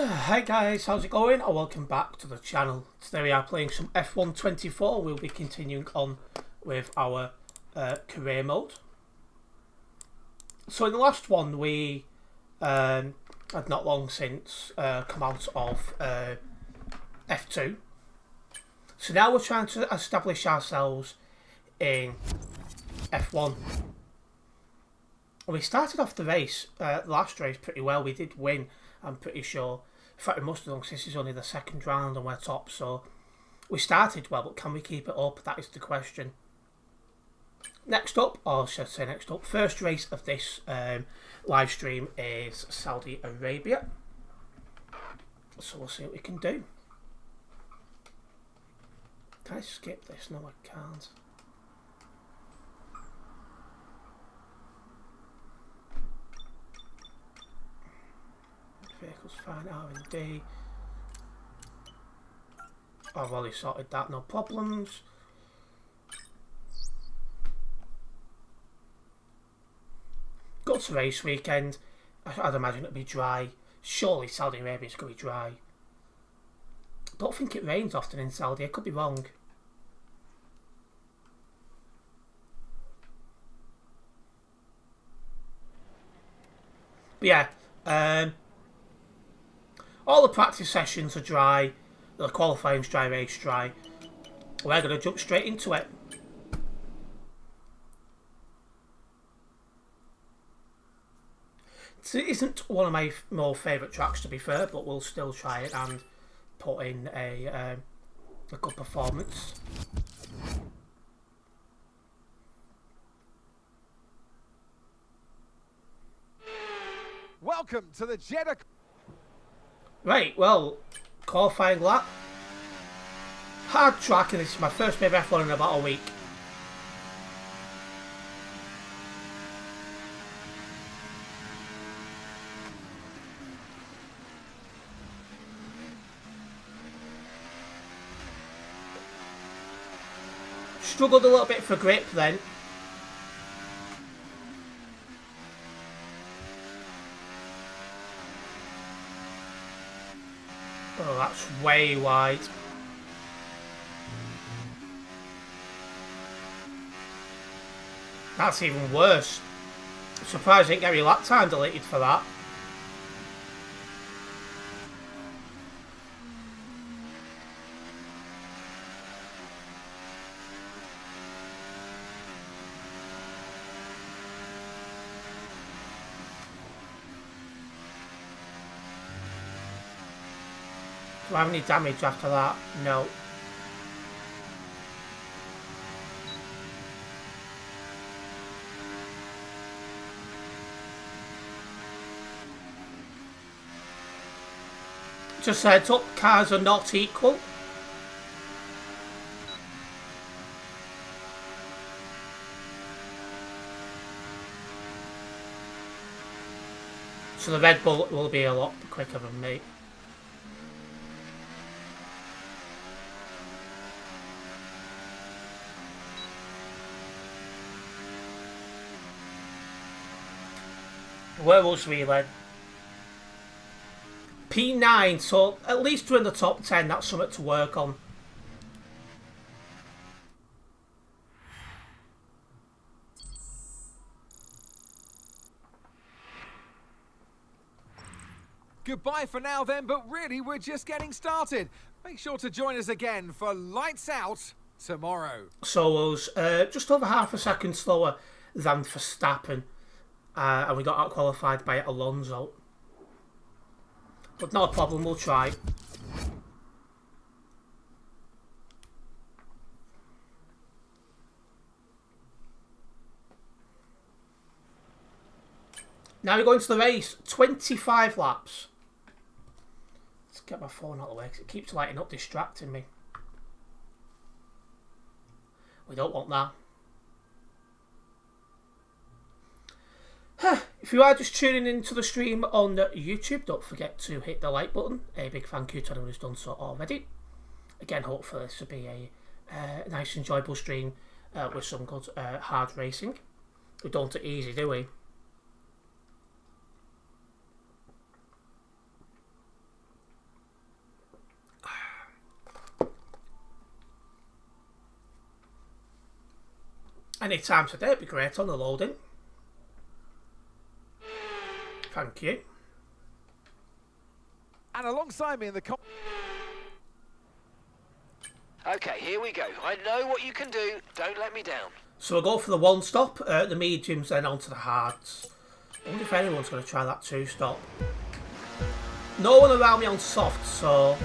Hi guys, how's it going? And welcome back to the channel. Today we are playing some F1 24. We'll be continuing on with our career mode. So in the last one we had not long since come out of F2. So now we're trying to establish ourselves in F1. We started off the race, last race, pretty well. We did win, I'm pretty sure. In fact, we must have done, since this is only the second round and we're top, so we started well, but can we keep it up? That is the question. Next up, or should I say next up, first race of this live stream is Saudi Arabia. So we'll see what we can do. Can I skip this? No, I can't. Vehicles fine, R&D. Oh, well, he sorted that, no problems. Good race weekend. I'd imagine it'll be dry. Surely Saudi Arabia's going to be dry. Don't think it rains often in Saudi, I could be wrong. But yeah, all the practice sessions are dry, the qualifying's dry, race dry. We're going to jump straight into it. It isn't one of my more favourite tracks, to be fair, but we'll still try it and put in a good performance. Welcome to the Jeddah. Right, well, qualifying lap. Hard track, and this is my first bit of F1 in about a week. Struggled a little bit for grip then. Oh, that's way wide. That's even worse. I'm surprised I didn't get your lap time deleted for that. Do I have any damage after that? No. Just heads up, cars are not equal. So the Red Bull will be a lot quicker than me. Where was we then? P9, so at least we're in the top 10, that's something to work on. Goodbye for now then, but really we're just getting started. Make sure to join us again for Lights Out tomorrow. So it was just over half a second slower than Verstappen, and we got out qualified by Alonso. But not a problem, we'll try. Now we go into the race. 25 laps. Let's get my phone out of the way because it keeps lighting up, distracting me. We don't want that. If you are just tuning into the stream on YouTube, don't forget to hit the like button. A big thank you to anyone who's done so already. Again, hopefully this will be a nice, enjoyable stream with some good hard racing. We don't do it easy, do we? Any time today would be great on the loading. Thank you. And alongside me in the Okay, here we go. I know what you can do. Don't let me down. So we'll go for the one stop, the mediums, then onto the hards. I wonder if anyone's going to try that two stop. No one around me on soft, so...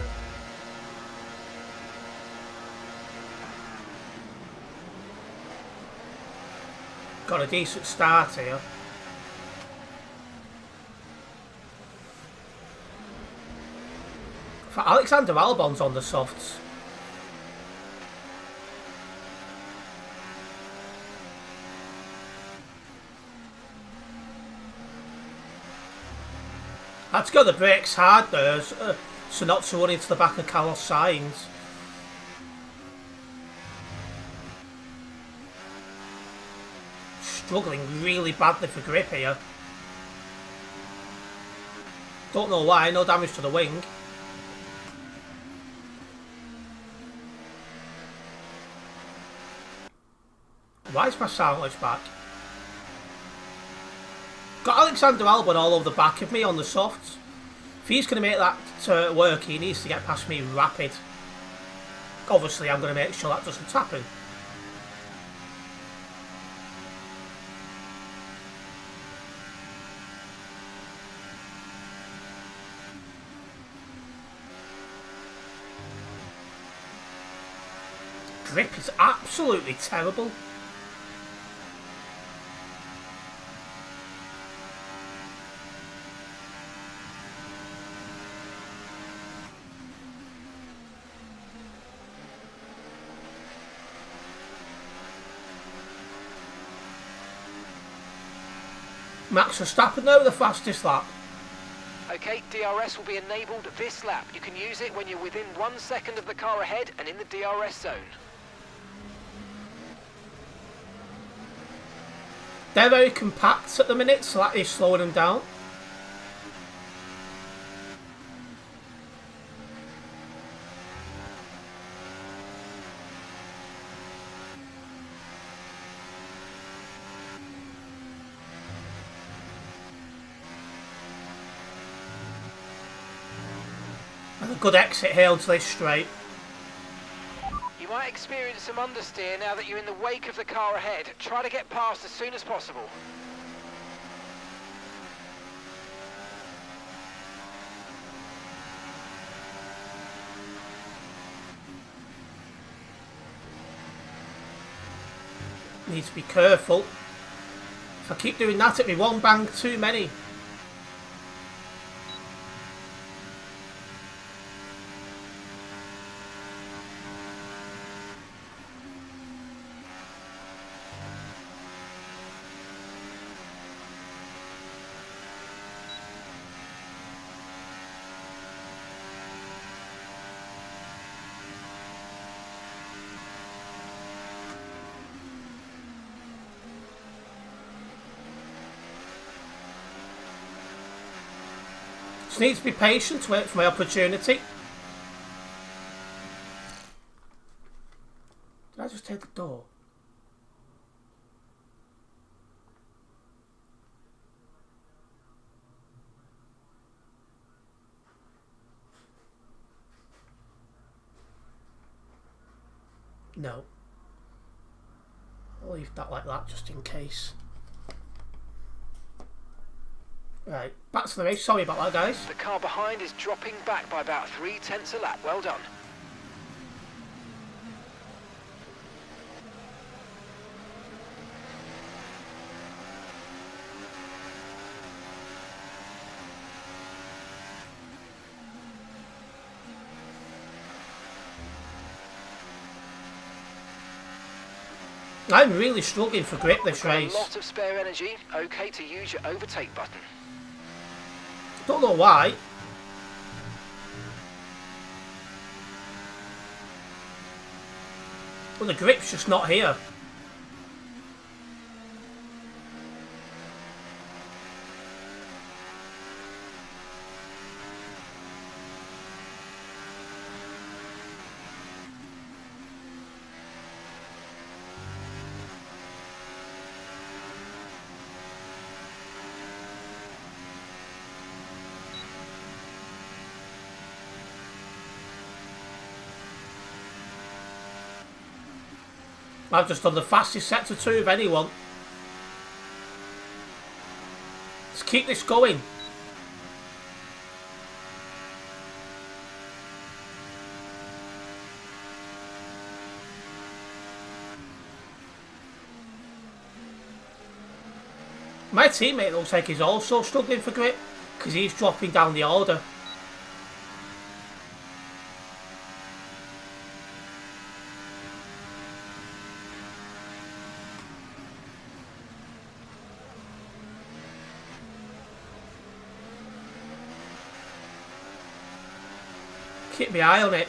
Got a decent start here. For Alexander Albon's on the softs. Had to go the brakes hard there, so not to run into the back of Carlos Sainz. Struggling really badly for grip here. Don't know why, no damage to the wing. Why is my sandwich back? Got Alexander Albon all over the back of me on the softs. If he's going to make that work, he needs to get past me rapid. Obviously, I'm going to make sure that doesn't happen. Grip is absolutely terrible. Max Verstappen now the fastest lap. Okay, DRS will be enabled this lap. You can use it when you're within 1 second of the car ahead and in the DRS zone. They're very compact at the minute, so that is slowing them down. And a good exit here onto this straight. You might experience some understeer now that you're in the wake of the car ahead. Try to get past as soon as possible. Need to be careful. If I keep doing that, it'll be one bang too many. Just need to be patient, wait for my opportunity. Did I just take the door? No. I'll leave that like that just in case. Right, back to the race. Sorry about that, guys. The car behind is dropping back by about 0.3 a lap. Well done. I'm really struggling for grip this race. A lot of spare energy. Okay to use your overtake button. Don't know why. Well, the grip's just not here. I've just done the fastest sector 2 of anyone. Let's keep this going. My teammate looks like he's also struggling for grip because he's dropping down the order. Keep my eye on it.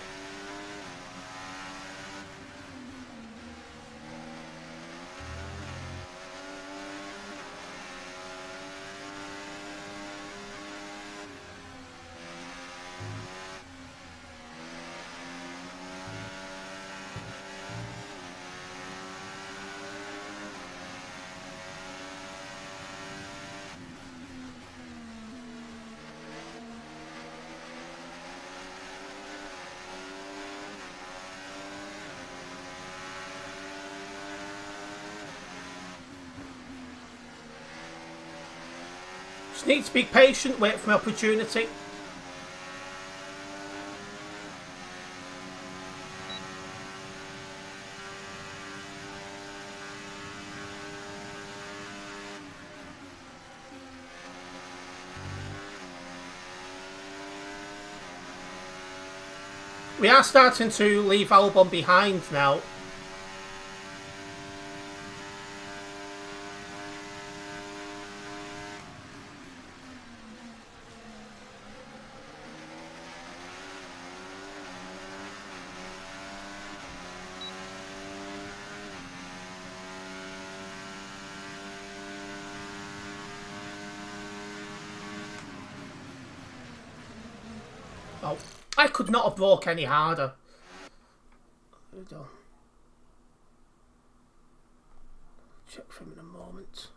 Just need to be patient, wait for my opportunity. We are starting to leave Albon behind now. Oh, I could not have broke any harder. Check for him in a moment.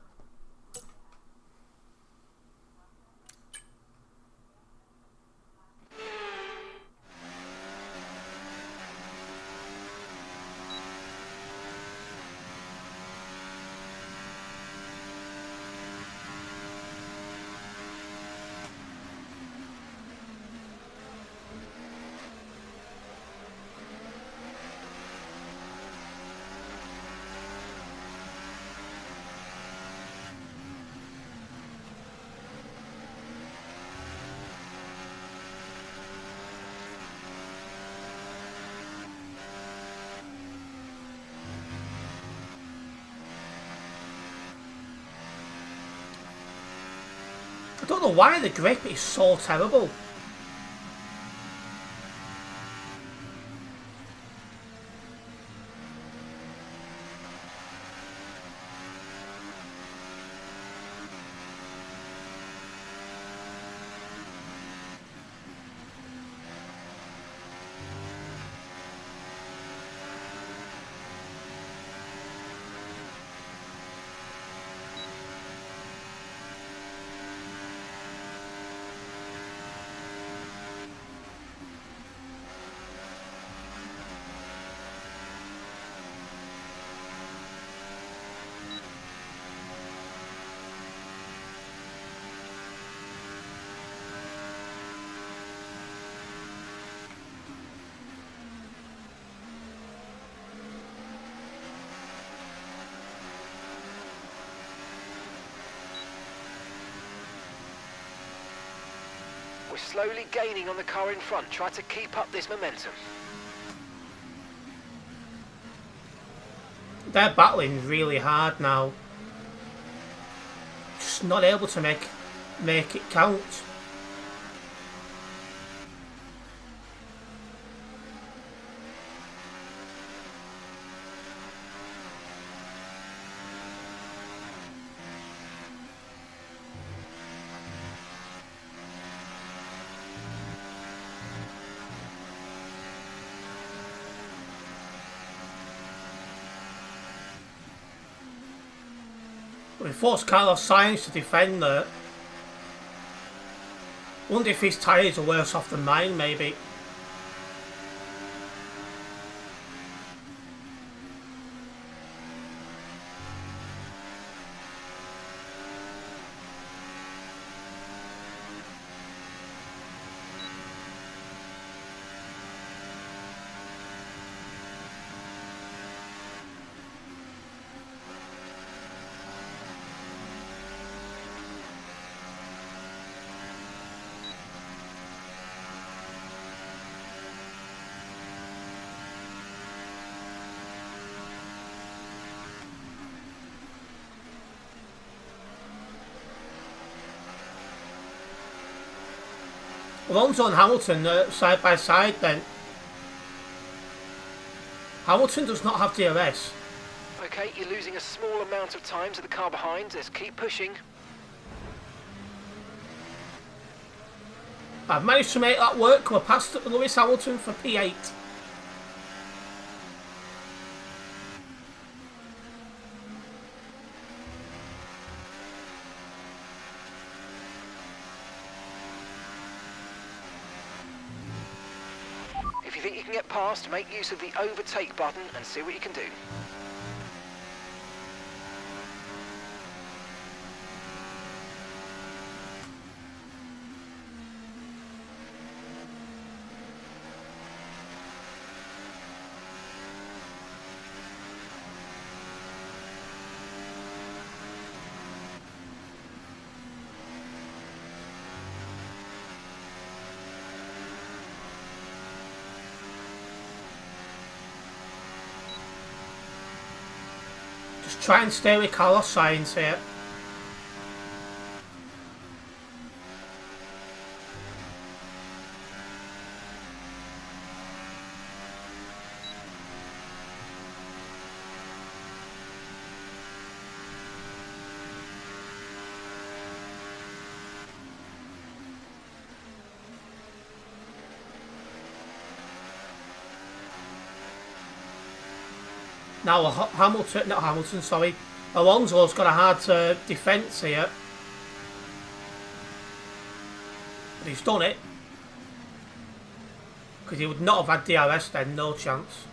I don't know why the grip is so terrible. We're slowly gaining on the car in front. Try to keep up this momentum. They're battling really hard now. Just not able to make it count. We forced Carlos Sainz to defend there. Wonder if his tyres are worse off than mine, maybe. Alonso and Hamilton side by side then. Hamilton does not have DRS. Okay, you're losing a small amount of time to the car behind. Let's keep pushing. I've managed to make that work. We're past Lewis Hamilton for P8. If you think you can get past, make use of the overtake button and see what you can do. Just try and stay with Carlos Sainz here. Now Alonso's got a hard defence here. But he's done it. Because he would not have had DRS then, no chance.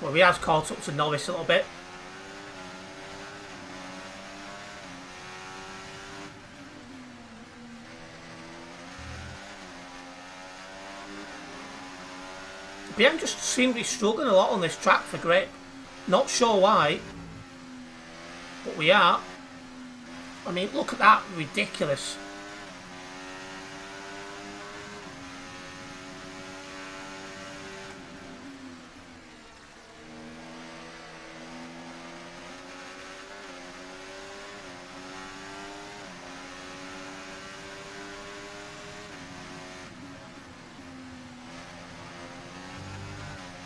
Well, he has caught up to Norris a little bit. BM just seem to be struggling a lot on this track for grip. Not sure why. But we are. I mean, look at that. Ridiculous.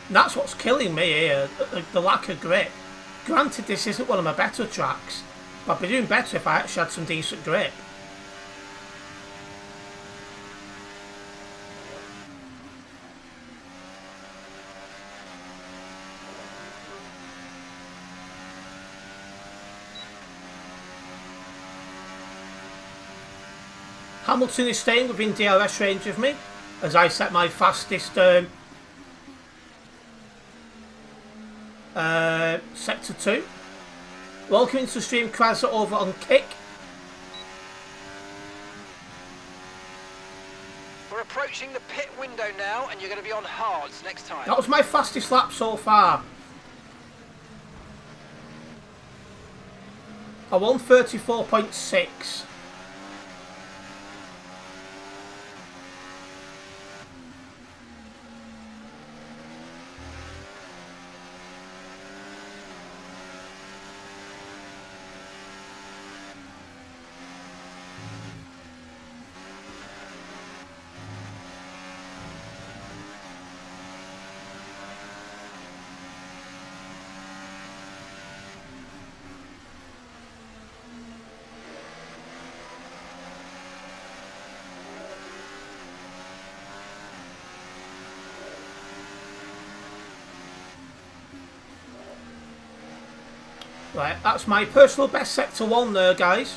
And that's what's killing me here, the lack of grip. Granted, this isn't one of my better tracks, but I'd be doing better if I actually had some decent grip. Hamilton is staying within DRS range of me, as I set my fastest Sector 2. Welcome into the stream, Kraz over on Kick. We're approaching the pit window now, and you're going to be on hards next time. That was my fastest lap so far. I won 34.6. Right, that's my personal best Sector 1 there, guys.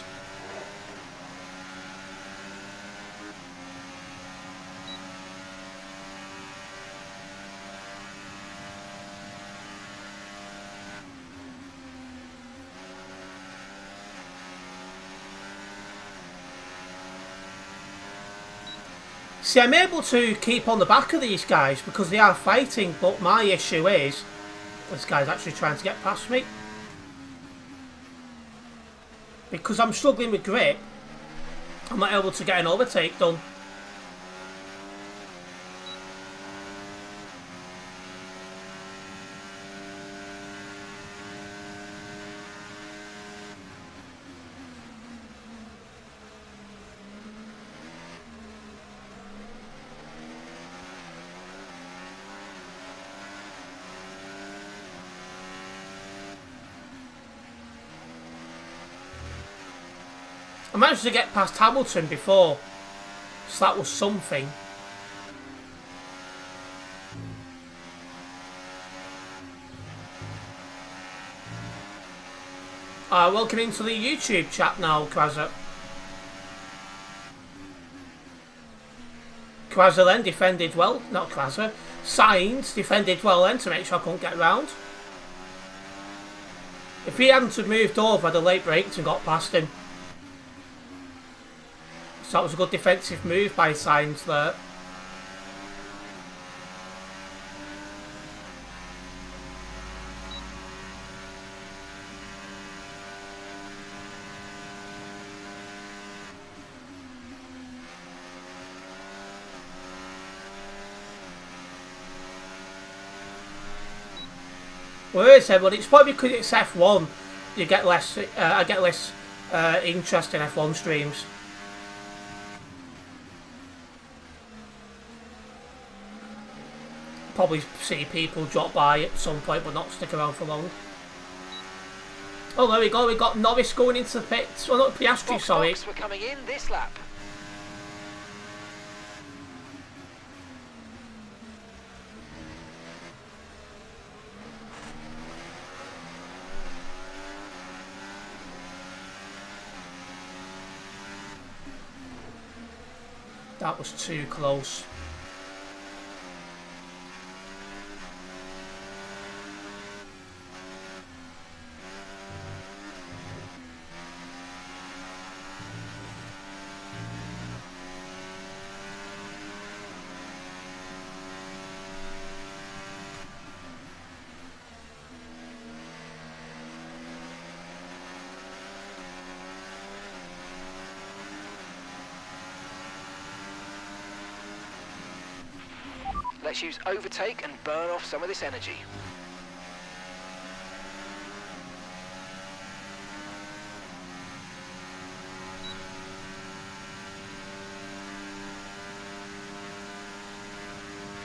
See, I'm able to keep on the back of these guys because they are fighting, but my issue is this guy's actually trying to get past me. Because I'm struggling with grip, I'm not able to get an overtake done. I managed to get past Hamilton before, so that was something. Welcome into the YouTube chat now, Quazza. Quazza then defended well, not Quazza. Sainz defended well then to make sure I couldn't get round. If he hadn't have moved over, I'd have late braked and got past him. So that was a good defensive move by Sainz there. Well, it's probably because it's F1. You get less. I get less interest in F1 streams. Probably see people drop by at some point, but not stick around for long. Oh, there we go. We got Norris going into the pits. Oh, not Piastri. Sorry. We're coming in this lap. That was too close. Let's use overtake and burn off some of this energy.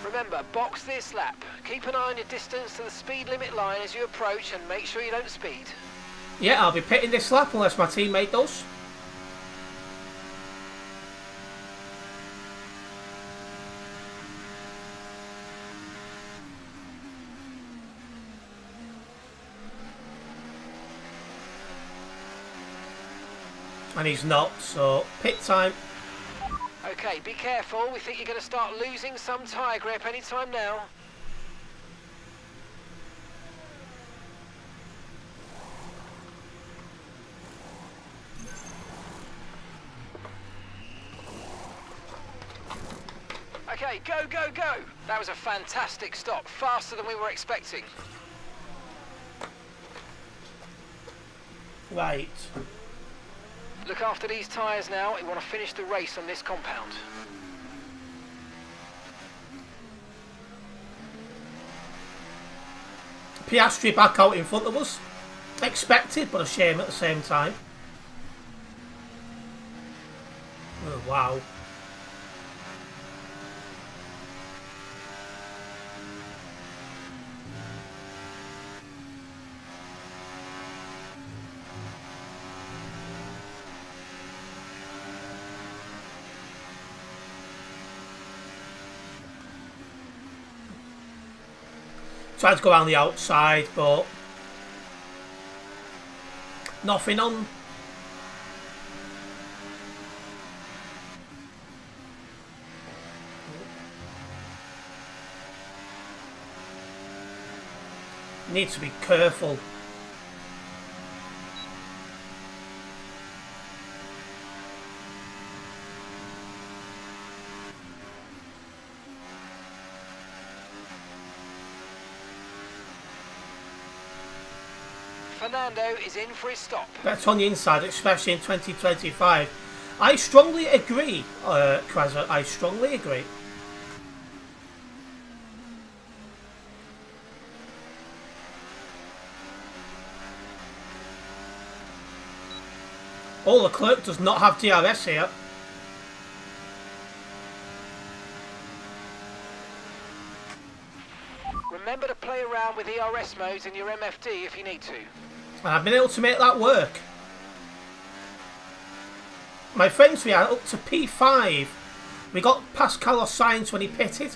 Remember, box this lap. Keep an eye on your distance to the speed limit line as you approach and make sure you don't speed. Yeah, I'll be pitting this lap unless my teammate does. And he's not, so pit time. Okay, be careful. We think you're going to start losing some tyre grip anytime now. Okay, go, go, go! That was a fantastic stop, faster than we were expecting. Right. Look after these tyres now. We want to finish the race on this compound. Piastri back out in front of us. Expected, but a shame at the same time. Oh, wow. Tried to go around the outside, but nothing on. Need to be careful. Fernando is in for his stop. Better on the inside, especially in 2025. I strongly agree, Quazza. I strongly agree. Oh, Leclerc does not have DRS here. Remember to play around with ERS modes in your MFD if you need to. And I've been able to make that work. My friends, we are up to P5. We got past Carlos Sainz when he pitted.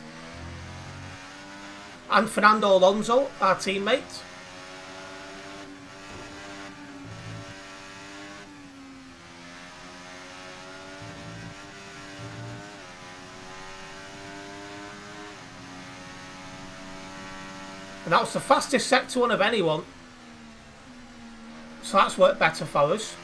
And Fernando Alonso, our teammate. And that was the fastest sector one of anyone. So that's worked better for us.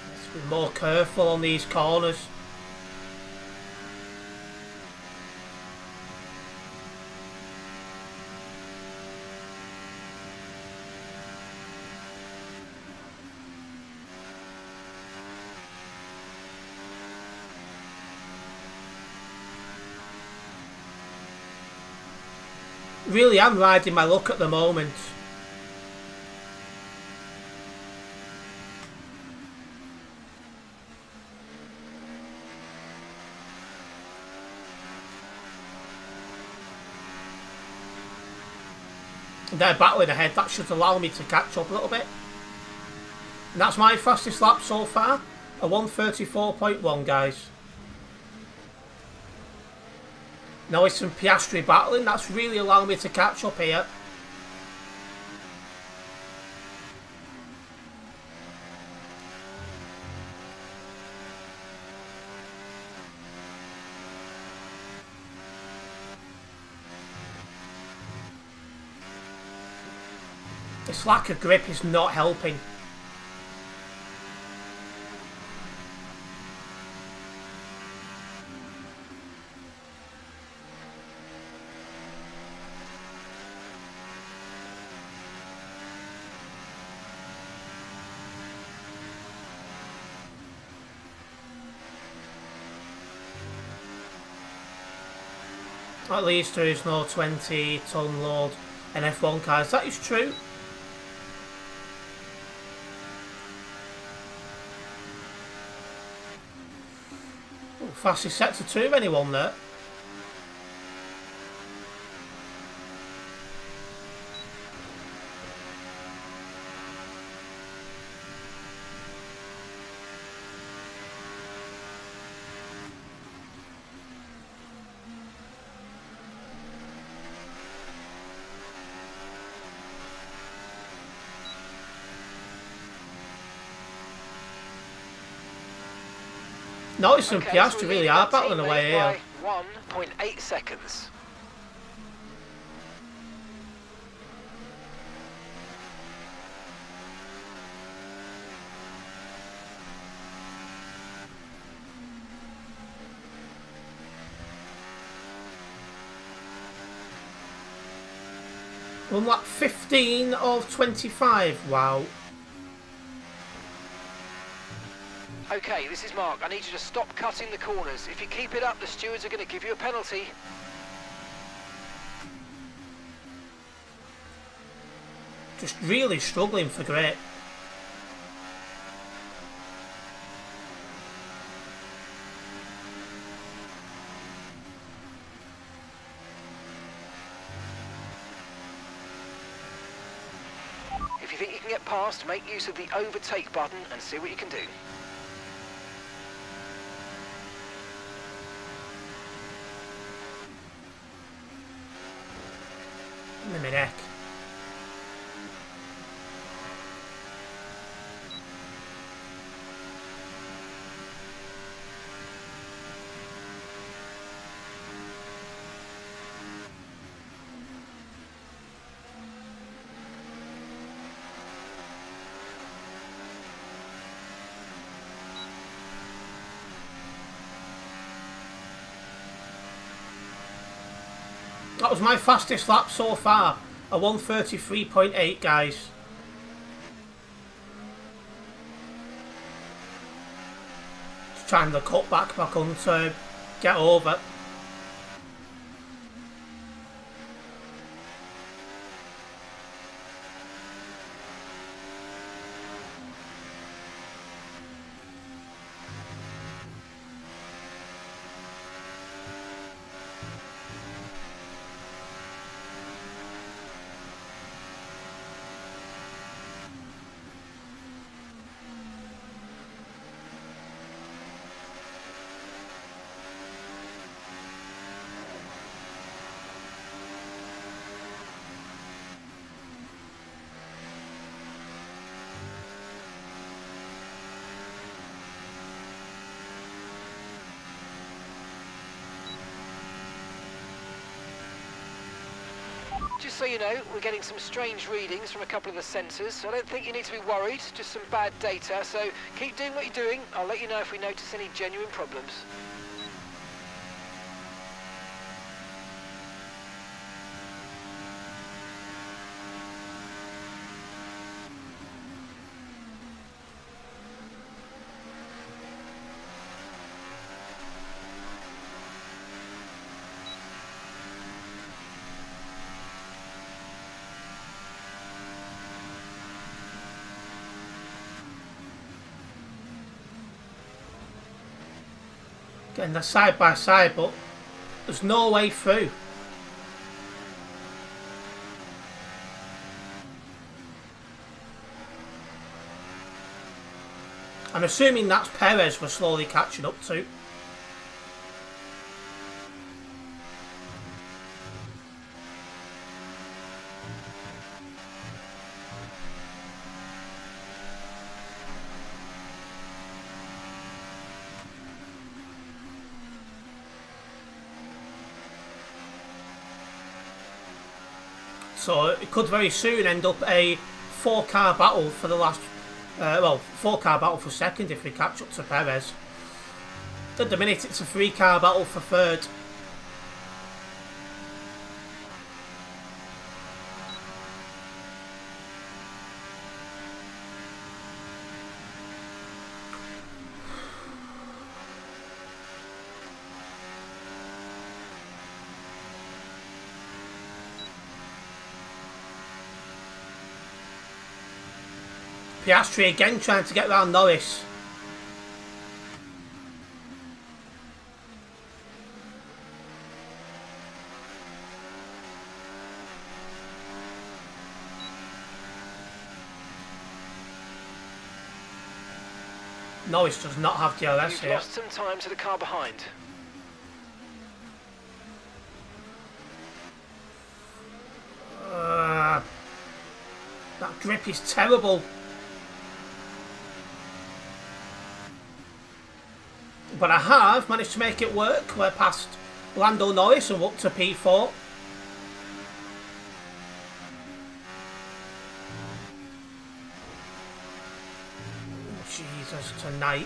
Let's be more careful on these corners. Really am riding my luck at the moment. They're battling ahead, that should allow me to catch up a little bit. And that's my fastest lap so far, a 1:34.1, guys. Now it's some Piastri battling, that's really allowing me to catch up here. This lack of grip is not helping. At least there is no 20-ton load in F1 cars. That is true. Ooh, fastest sector 2 of anyone there. Notice some Piastri really are battling away here. 1.8 seconds. Run lap 15 of 25. Wow. Okay, this is Mark. I need you to stop cutting the corners. If you keep it up, the stewards are going to give you a penalty. Just really struggling for grip. If you think you can get past, make use of the overtake button and see what you can do. In my neck. That was my fastest lap so far, a 1:33.8, guys. Just trying to cut back on to get over. just so you know, we're getting some strange readings from a couple of the sensors, so I don't think you need to be worried, just some bad data, so keep doing what you're doing. I'll let you know if we notice any genuine problems. Getting the side by side, but there's no way through. I'm assuming that's Perez we're slowly catching up to. So it could very soon end up a 4-car battle for the last, 4-car battle for second if we catch up to Perez. At the minute it's a 3-car battle for third. Piastri again trying to get around Norris. Norris does not have DRS You've here. lost some time to the car behind. That grip is terrible. But I have managed to make it work. We're past Lando Norris and up to P4. Jesus, tonight.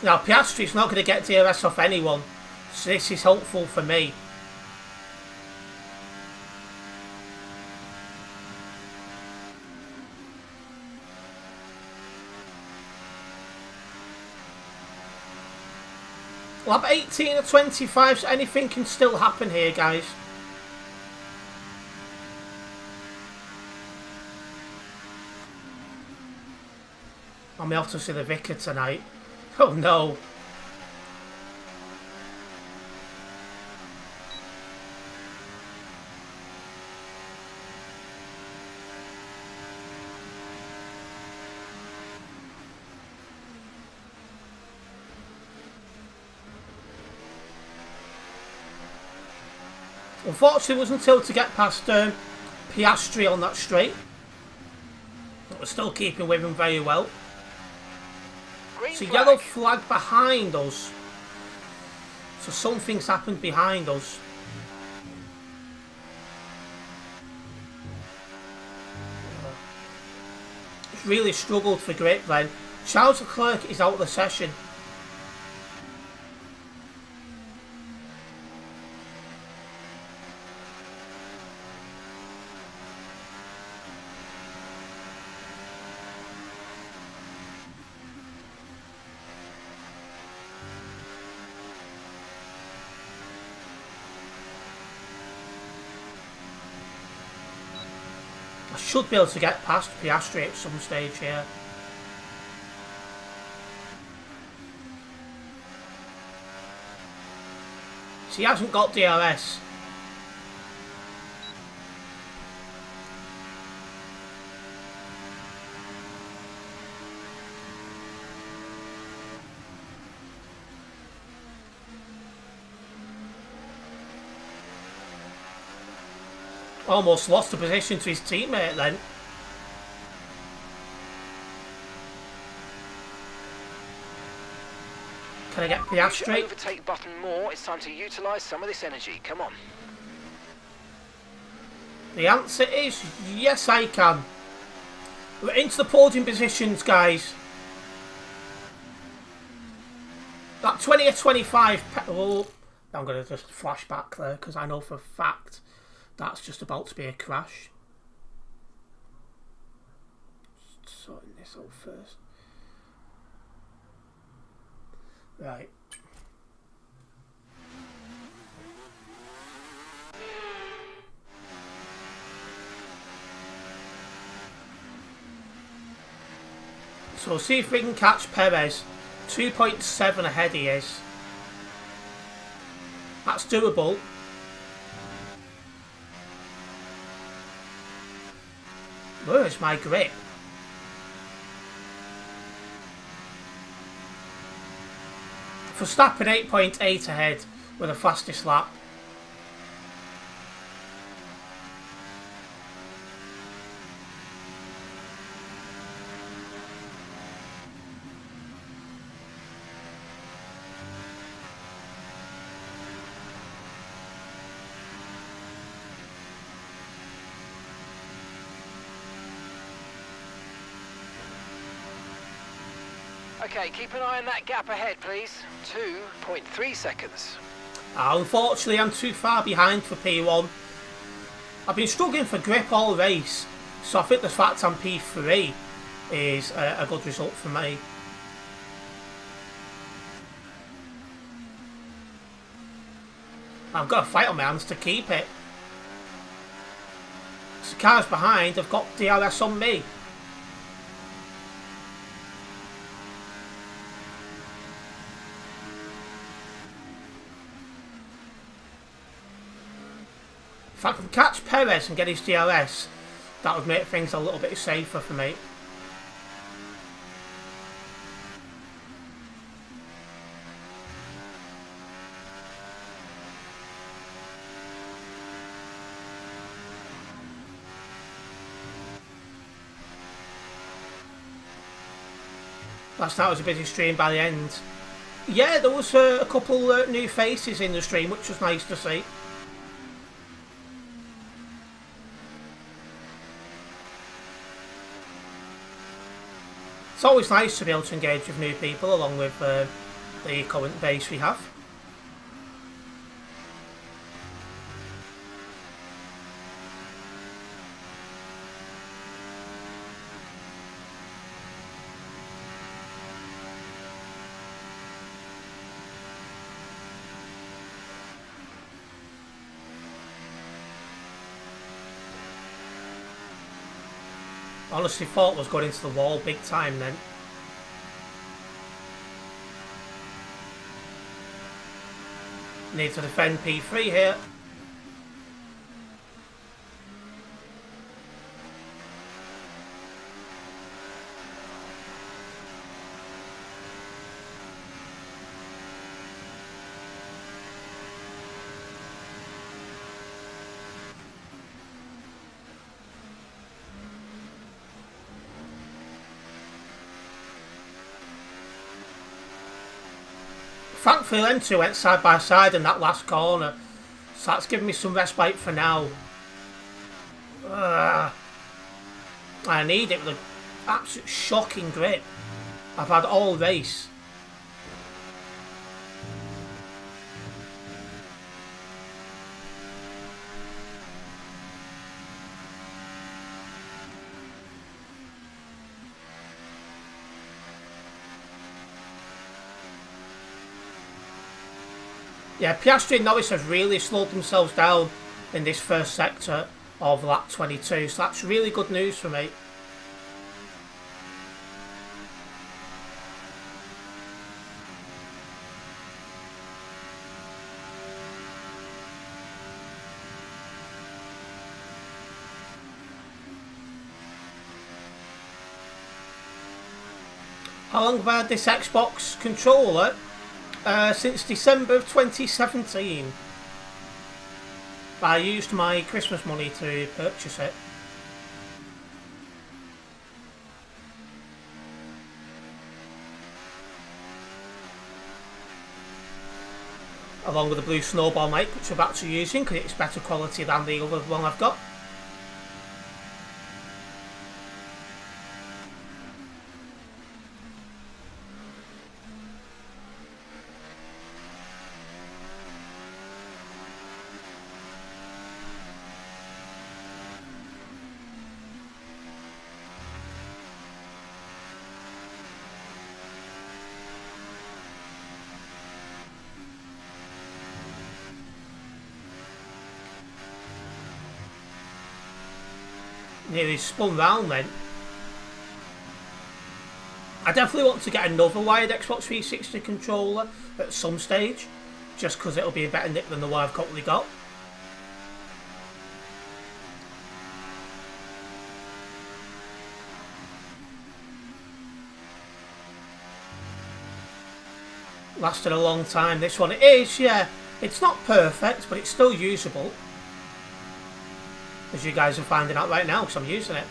Now Piastri's not going to get DRS off anyone, so this is helpful for me. Lap 18 or 25, so anything can still happen here, guys. I may have to see the Vicar tonight. Oh no. Unfortunately, it wasn't until to get past Piastri on that straight. But we're still keeping with him very well. So yellow flag behind us. So something's happened behind us. It's really struggled for grip then. Charles Leclerc is out of the session. I should be able to get past Piastri at some stage here. So he hasn't got DRS. Almost lost the position to his teammate then. Can I get Piastri? Overtake button more. It's time to utilise some of this energy. Come on. The answer is yes, I can. We're into the podium positions, guys. That 20 or 25... Oh, I'm going to just flash back there because I know for a fact that's just about to be a crash. Just sorting this out first. Right. So see if we can catch Perez. 2.7 ahead he is. That's doable. Where's my grip? Verstappen 8.8 ahead with the fastest lap. Okay, keep an eye on that gap ahead, please. 2.3 seconds. Unfortunately, I'm too far behind for P1. I've been struggling for grip all race, so I think the fact I'm P3 is a good result for me. I've got a fight on my hands to keep it. So cars behind have got DRS on me. If I can catch Perez and get his DRS, that would make things a little bit safer for me. Last night was a busy stream by the end. Yeah, there was a couple new faces in the stream, which was nice to see. It's always nice to be able to engage with new people along with the current base we have. Honestly thought was going into the wall big time then. Need to defend P3 here. Thankfully them two went side by side in that last corner, so that's giving me some respite for now. I need it with an absolute shocking grip I've had all race. Yeah, Piastri and Norris have really slowed themselves down in this first sector of lap 22, so that's really good news for me. How long have I had this Xbox controller? Since December of 2017. I used my Christmas money to purchase it. Along with the blue snowball mic, which I'm actually using because it's better quality than the other one I've got. Nearly spun round then. I definitely want to get another wired Xbox 360 controller at some stage, just because it'll be a better nick than the one I've currently got. Lasted a long time. This one, it is, yeah. It's not perfect, but it's still usable. As you guys are finding out right now, because I'm using it.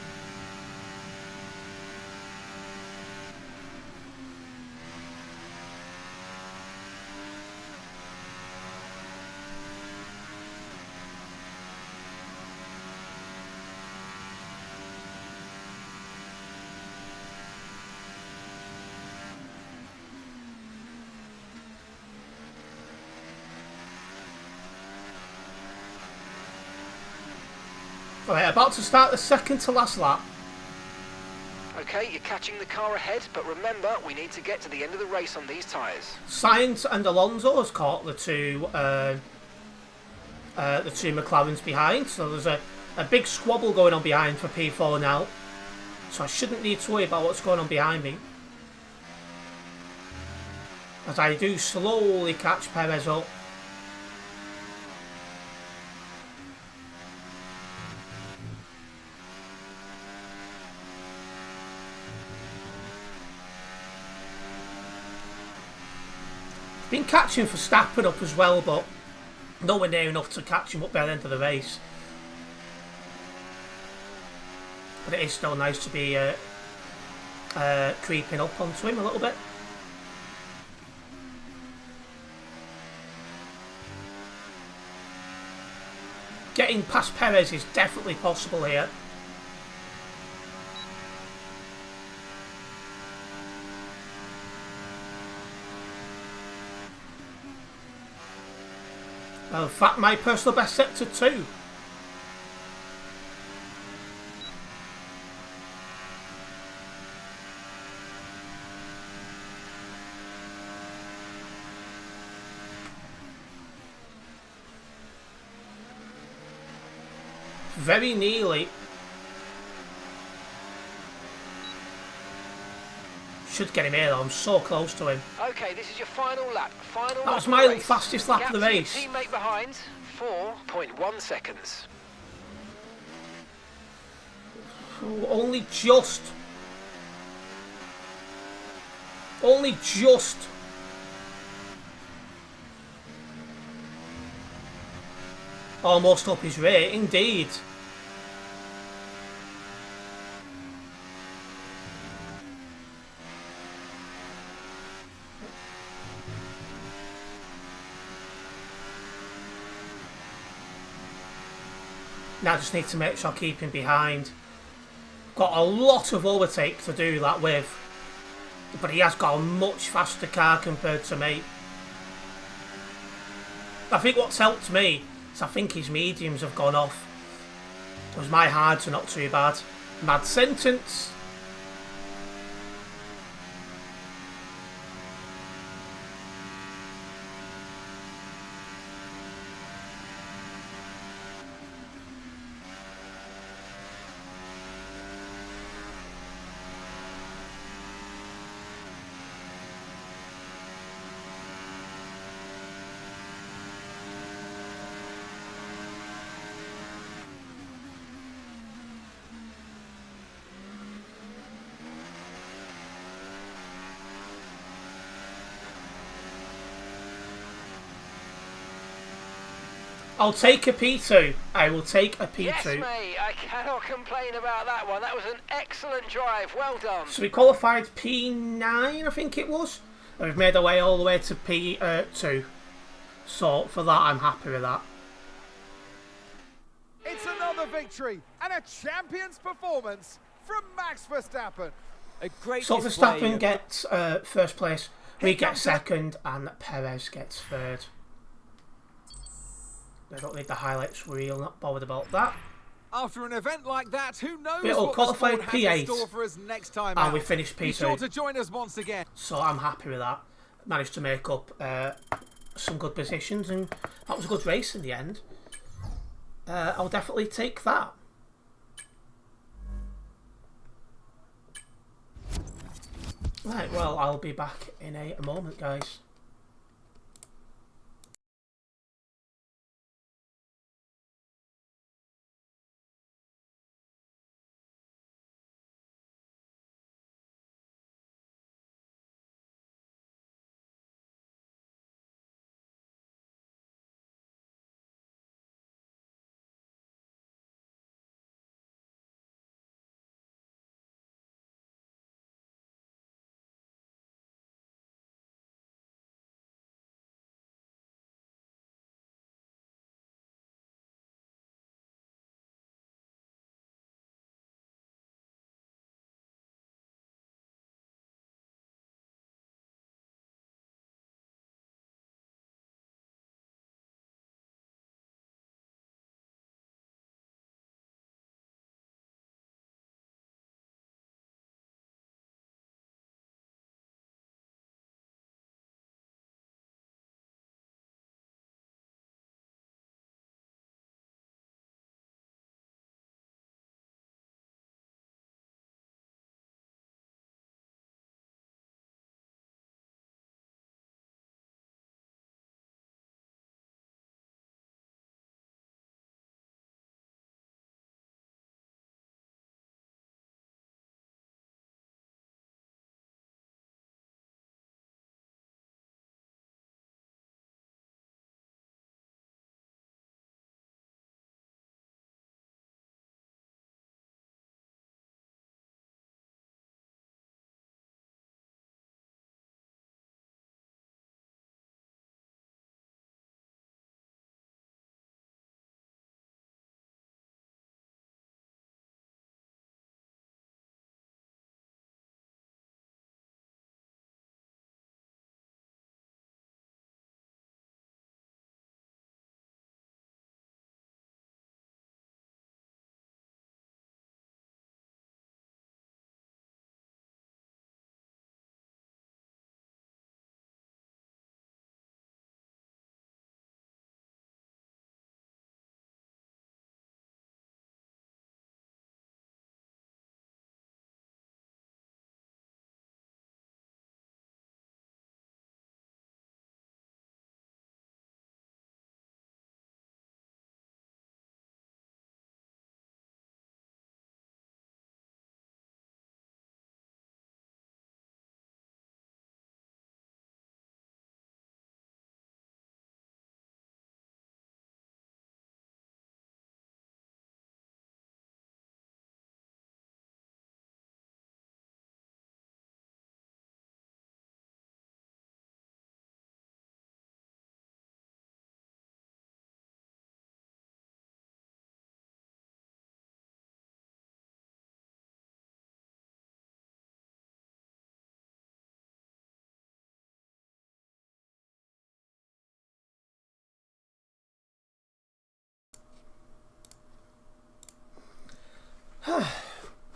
Alright, about to start the second to last lap. Okay, you're catching the car ahead, but remember, we need to get to the end of the race on these tyres. Sainz and Alonso has caught the two McLarens behind, so there's a big squabble going on behind for P4 now. So I shouldn't need to worry about what's going on behind me. As I do slowly catch Perez up. Been catching Verstappen up as well, but nowhere near enough to catch him up by the end of the race. But it is still nice to be creeping up onto him a little bit. Getting past Perez is definitely possible here. Well, in fact, my personal best set to 2. Very nearly. Should get him here though, I'm so close to him. Okay, this is your final lap. That was my fastest lap of the race. Teammate behind, 4.1 seconds. Only just. Only just. Almost up his rate, indeed. Now I just need to make sure I keep him behind. Got a lot of overtake to do that with. But he has got a much faster car compared to me. I think what's helped me is I think his mediums have gone off. It was my hards are not too bad. Mad sentence. I'll take a P2. I will take a P2. Yes, mate, I cannot complain about that one. That was an excellent drive. Well done. So we qualified P9, I think it was. And we've made our way all the way to P2. So for that, I'm happy with that. It's another victory and a champion's performance from Max Verstappen. A great So display. Verstappen gets first place, we get second, and Perez gets third. I don't need the highlights reel, not bothered about that. After an event like that, who knows But it'll what the qualify sport has in P8, store for us next time and out. we finished Be sure P2. to join us once again. So I'm happy with that. Managed to make up some good positions, and that was a good race in the end. I'll definitely take that. Right, well, I'll be back in a moment, guys.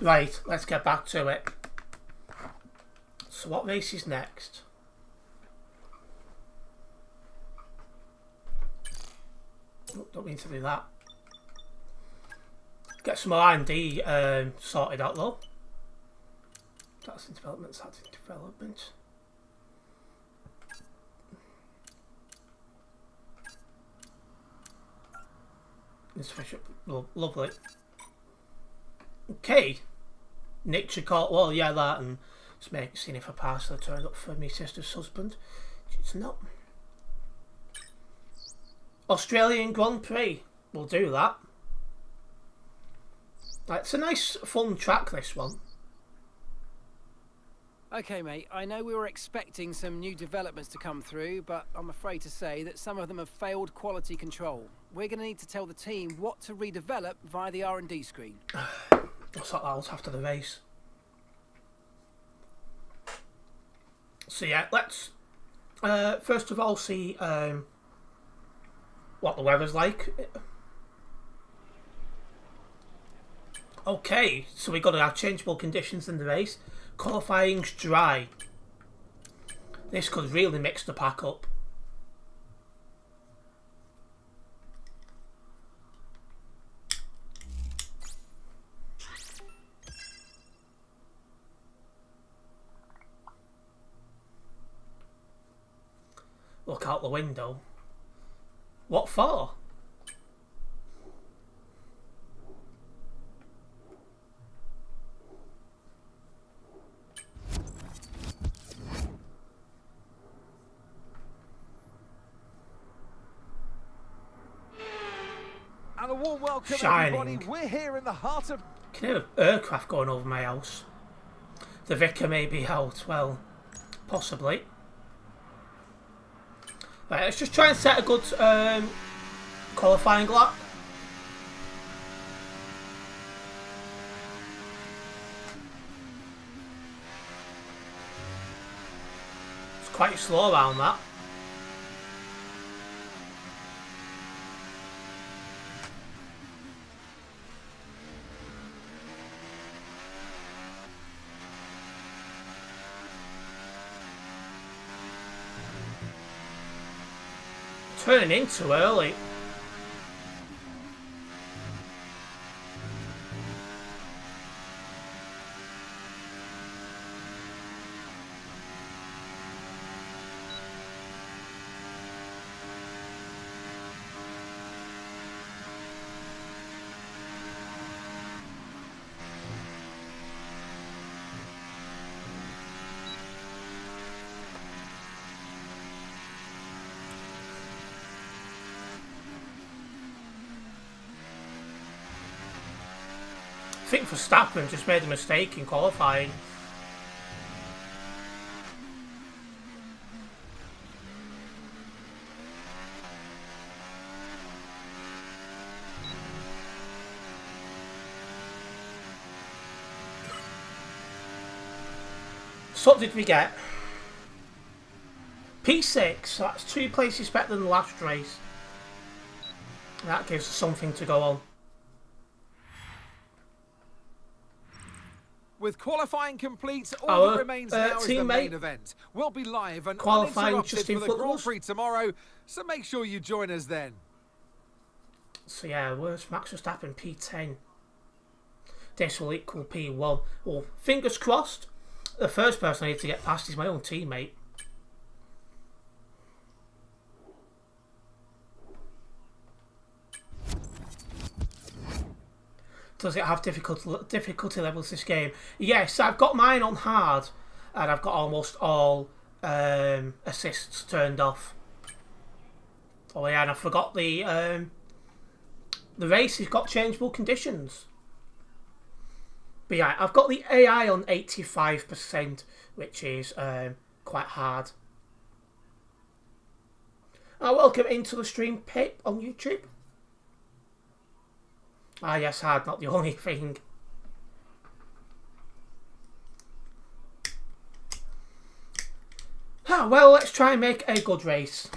Right, let's get back to it. So what race is next? Oh, don't mean to do that. Get some more R&D sorted out though. That's in development, that's in development. Lovely. Okay. Nature caught, well, yeah, that, and just seeing if a parcel turned up for my sister's husband. It's not. Australian Grand Prix. We'll do that. Right, it's a nice, fun track, this one. Okay, mate, I know we were expecting some new developments to come through, but I'm afraid to say that some of them have failed quality control. We're going to need to tell the team what to redevelop via the R&D screen. I'll sort that out after the race. So yeah, let's first of all see what the weather's like. Okay, so we've got our changeable conditions in the race. Qualifying's dry. This could really mix the pack up. Look out the window. What for? And a warm welcome, Shining. everybody. We're here in the heart of... Can hear an aircraft going over my house. The vicar may be out. Well, possibly. Right, let's just try and set a good qualifying lap. It's quite slow around that. Turning in too early. I think Verstappen just made a mistake in qualifying. So what did we get? P6, so that's 2 places better than the last race. That gives us something to go on. With qualifying complete, all that remains now is the main teammate event. We'll be live and qualifying uninterrupted just in for the front of Grand us. Prix tomorrow, so make sure you join us then. So yeah, where's Max Verstappen? P10. This will equal P1. Well, fingers crossed. The first person I need to get past is my own teammate. Does it have difficulty levels, this game? Yes, I've got mine on hard, and I've got almost all assists turned off. Oh yeah, and I forgot the race has got changeable conditions. But yeah, I've got the AI on 85%, which is quite hard. Welcome into the stream, Pip, on YouTube. Ah yes, hard, not the only thing. Well, let's try and make a good race.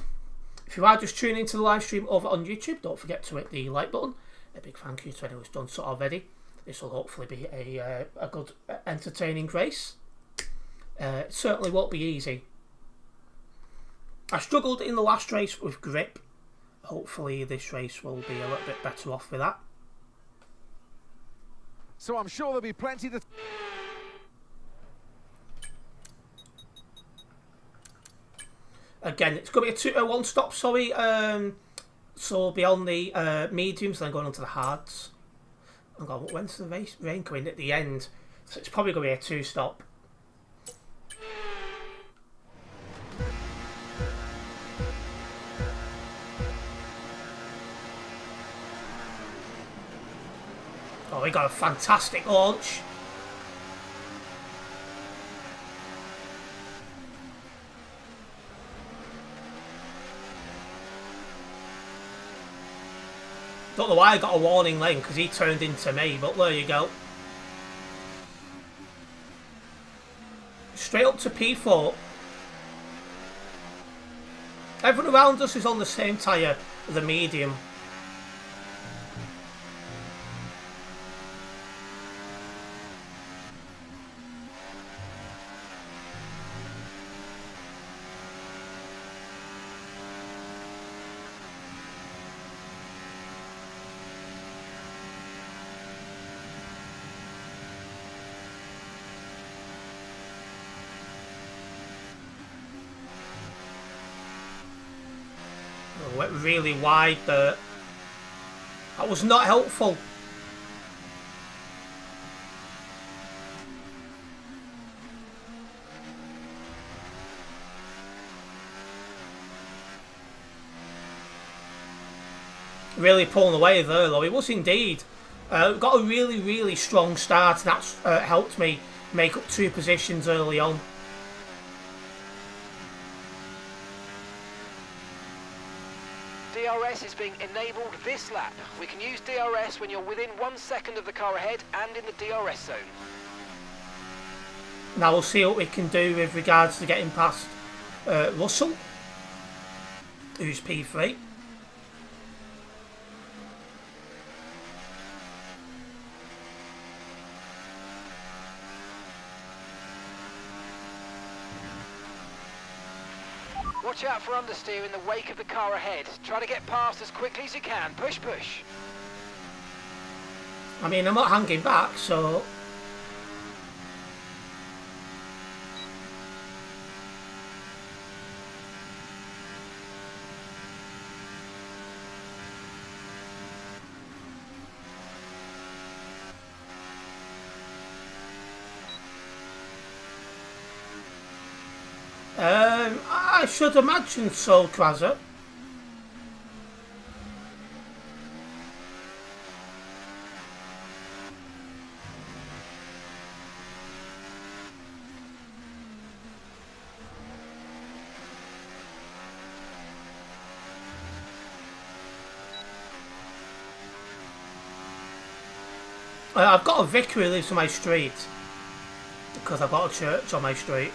If you are just tuning into the live stream over on YouTube, don't forget to hit the like button. A big thank you to anyone who's done so already. This will hopefully be a good, entertaining race. It certainly won't be easy. I struggled in the last race with grip. Hopefully this race will be a little bit better off with that. So I'm sure there'll be plenty to... Again, it's going to be a one-stop, sorry. So we'll be on the mediums, then going on to the hards. I'm going, when's the rain coming at the end? So it's probably going to be a two-stop. Oh, we got a fantastic launch. Don't know why I got a warning lane, because he turned into me, but there you go. Straight up to P4. Everyone around us is on the same tyre, the medium. Went really wide there. That was not helpful. Really pulling away there though. It was indeed. Got a really strong start, and that's helped me make up 2 positions early on. DRS is being enabled this lap. We can use DRS when you're within 1 second of the car ahead and in the DRS zone. Now we'll see what we can do with regards to getting past Russell, who's P3. Watch out for understeer in the wake of the car ahead. Try to get past as quickly as you can. Push, push. I mean, I'm not hanging back, so... I should imagine so, Krazza. I've got a vicar who lives on my street because I've got a church on my street.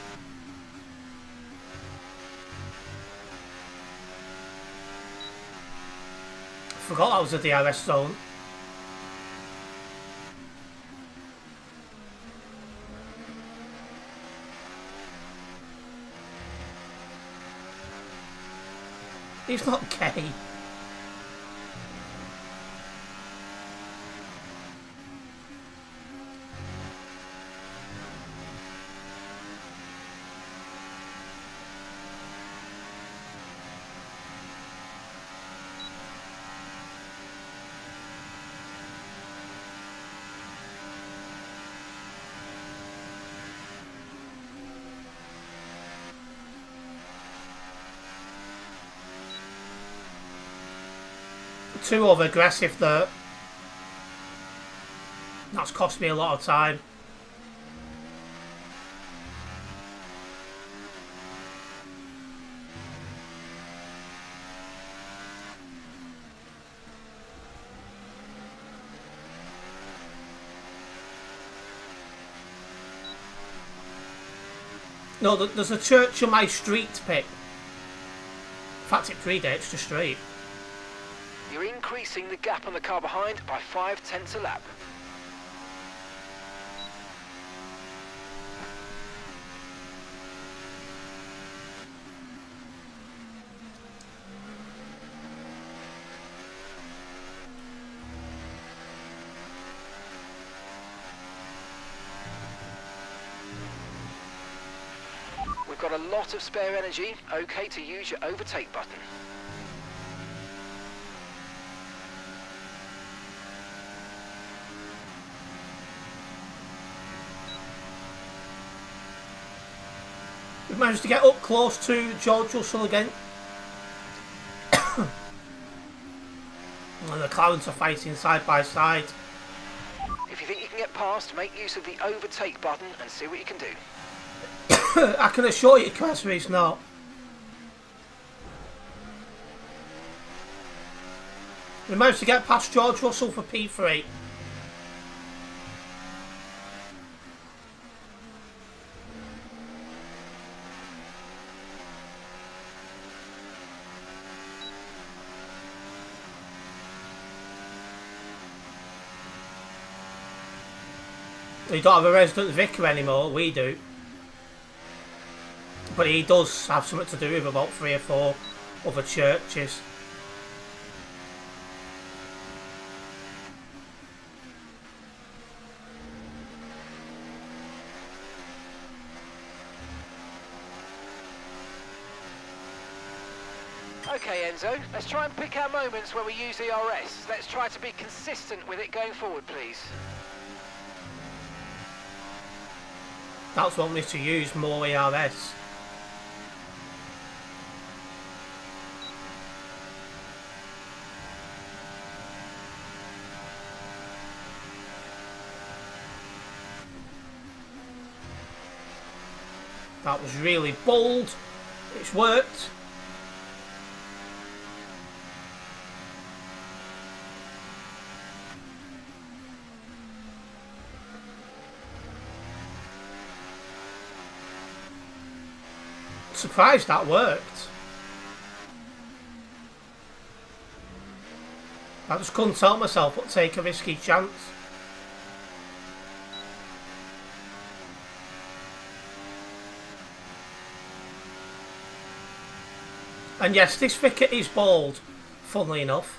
Forgot that was a DRS zone. He's not gay. Too over aggressive there. That's cost me a lot of time. No, there's a church on my street, Pip. In fact, it predates the street. You're increasing the gap on the car behind by 0.5 a lap. We've got a lot of spare energy. Okay to use your overtake button. We've managed to get up close to George Russell again. And the McLarens are fighting side by side. If you think you can get past, make use of the overtake button and see what you can do. I can assure you, Cressy, it's not. We managed to get past George Russell for P3. We don't have a resident vicar anymore, we do. But he does have something to do with about 3 or 4 other churches. Okay, Enzo, let's try and pick our moments where we use ERS. Let's try to be consistent with it going forward, please. That's what we need to use, more ERS. That was really bold. It's worked. Surprised that worked. I just couldn't help myself but take a risky chance. And yes, this vicar is bald, funnily enough.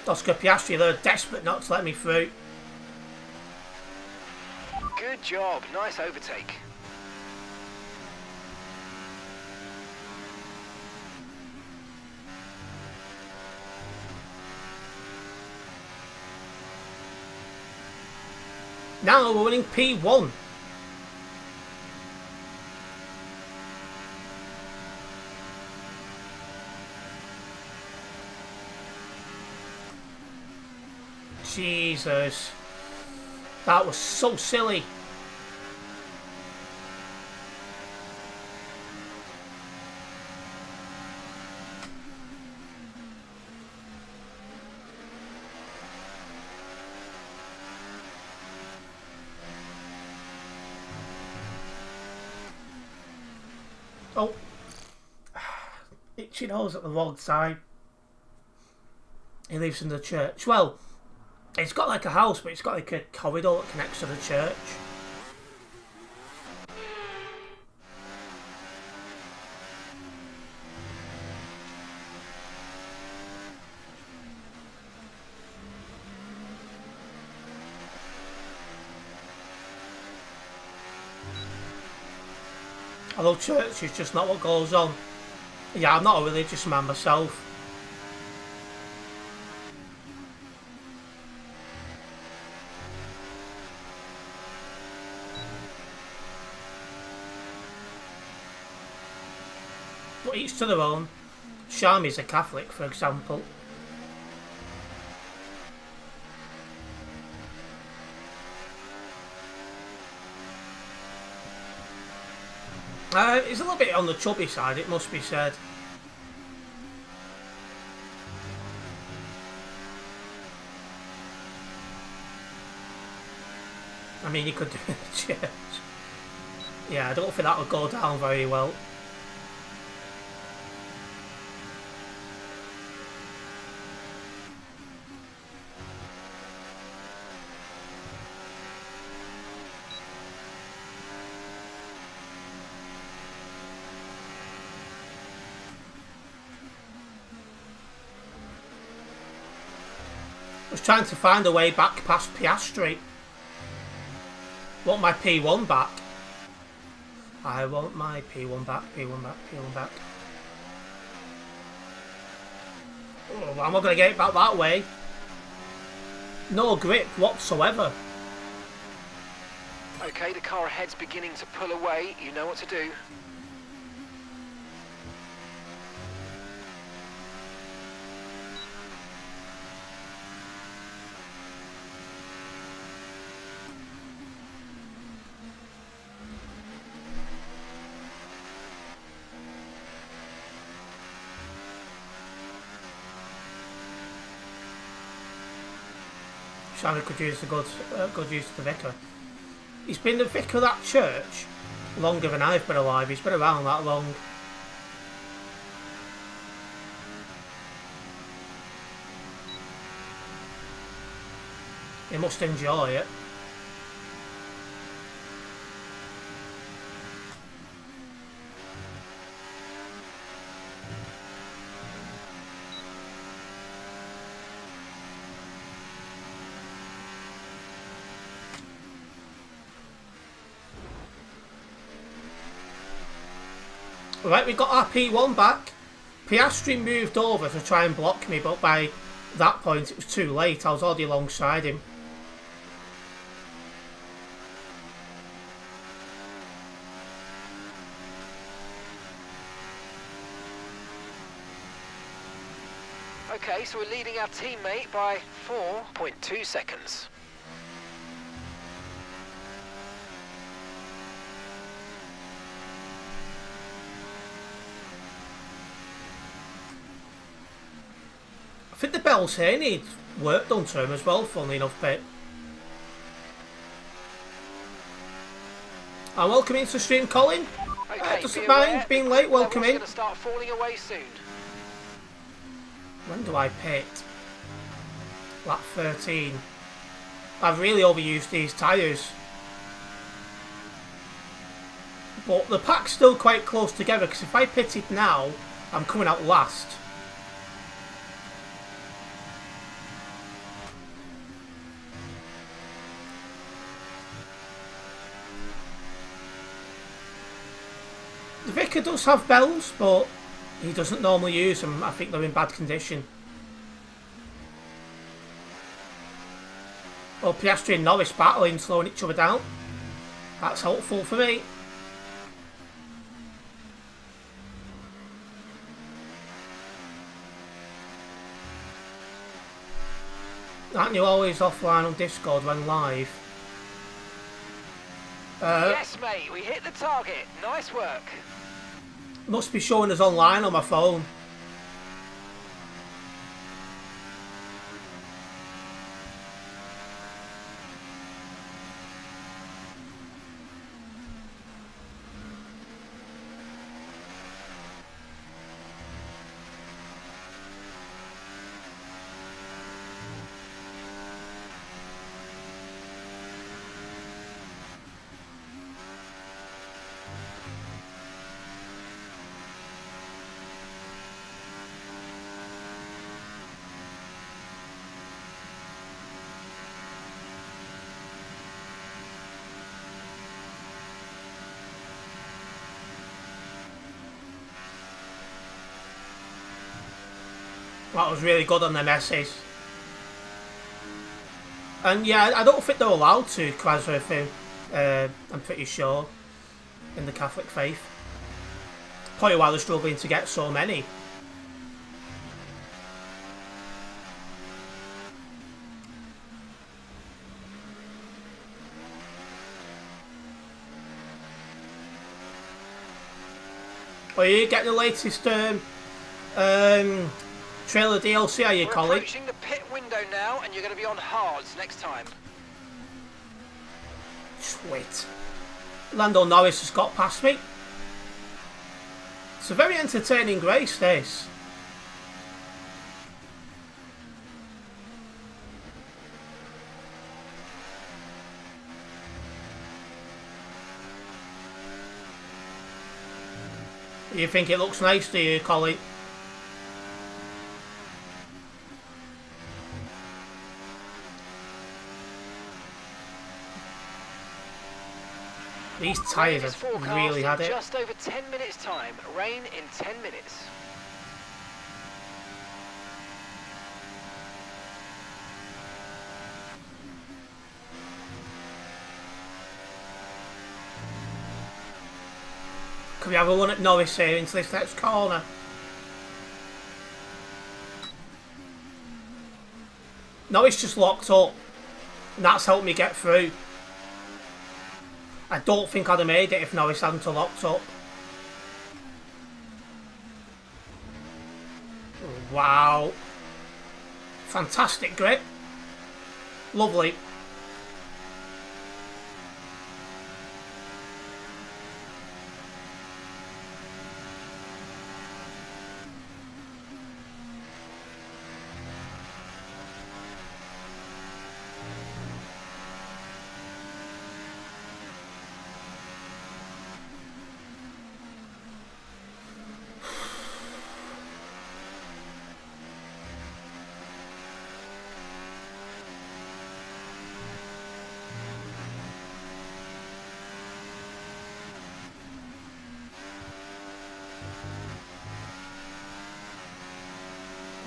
Oscar Piastri, they're desperate not to let me through. Good job, nice overtake. Now we're winning P1. Jesus. That was so silly. Oh. Itchy nose at the wrong side. He lives in the church. Well, it's got like a house, but it's got like a corridor that connects to the church. Although church is just not what goes on. Yeah, I'm not a religious man myself. But each to their own. Sharmi's a Catholic, for example. It's a little bit on the chubby side, it must be said. I mean, you could do it in the church. Yeah, I don't think that would go down very well. I was trying to find a way back past Piastri. Want my P1 back. I want my P1 back, P1 back, P1 back. Oh, I'm not going to get it back that way. No grip whatsoever. Okay, the car ahead's beginning to pull away. You know what to do. Shannon could use a good use of the vicar. He's been the vicar of that church longer than I've been alive. He's been around that long. He must enjoy it. Right, we got our P1 back. Piastri moved over to try and block me, but by that point it was too late. I was already alongside him. Okay, so we're leading our teammate by 4.2 seconds. I think the bells here need work done to him as well, funnily enough, Pip. And welcome into the stream, Colin. Okay, Doesn't mind being late, welcome in. Going to start falling away soon. When do I pit? Lap 13. I've really overused these tyres. But the pack's still quite close together, because if I pitted now, I'm coming out last. The Vicar does have bells, but he doesn't normally use them. I think they're in bad condition. Well, Piastri and Norris battling, slowing each other down. That's helpful for me. Aren't you always offline on Discord when live? Yes, mate, we hit the target. Nice work. Must be showing us online on my phone. That was really good on the messes. And yeah, I don't think they're allowed to crash with him. I'm pretty sure. In the Catholic faith. Probably why they're struggling to get so many. Are you getting the latest trailer DLC, are you, Colin? We're approaching the pit window now, and you're going to be on hards next time. Sweet. Lando Norris has got past me. It's a very entertaining race, this. You think it looks nice, do you, Colin? These tyres have really had it. Just over 10 minutes time. Rain in 10 minutes. Could we have a run at Norris here into this next corner? Norris just locked up. And that's helped me get through. I don't think I'd have made it if Norris hadn't locked up. Wow. Fantastic grip. Lovely.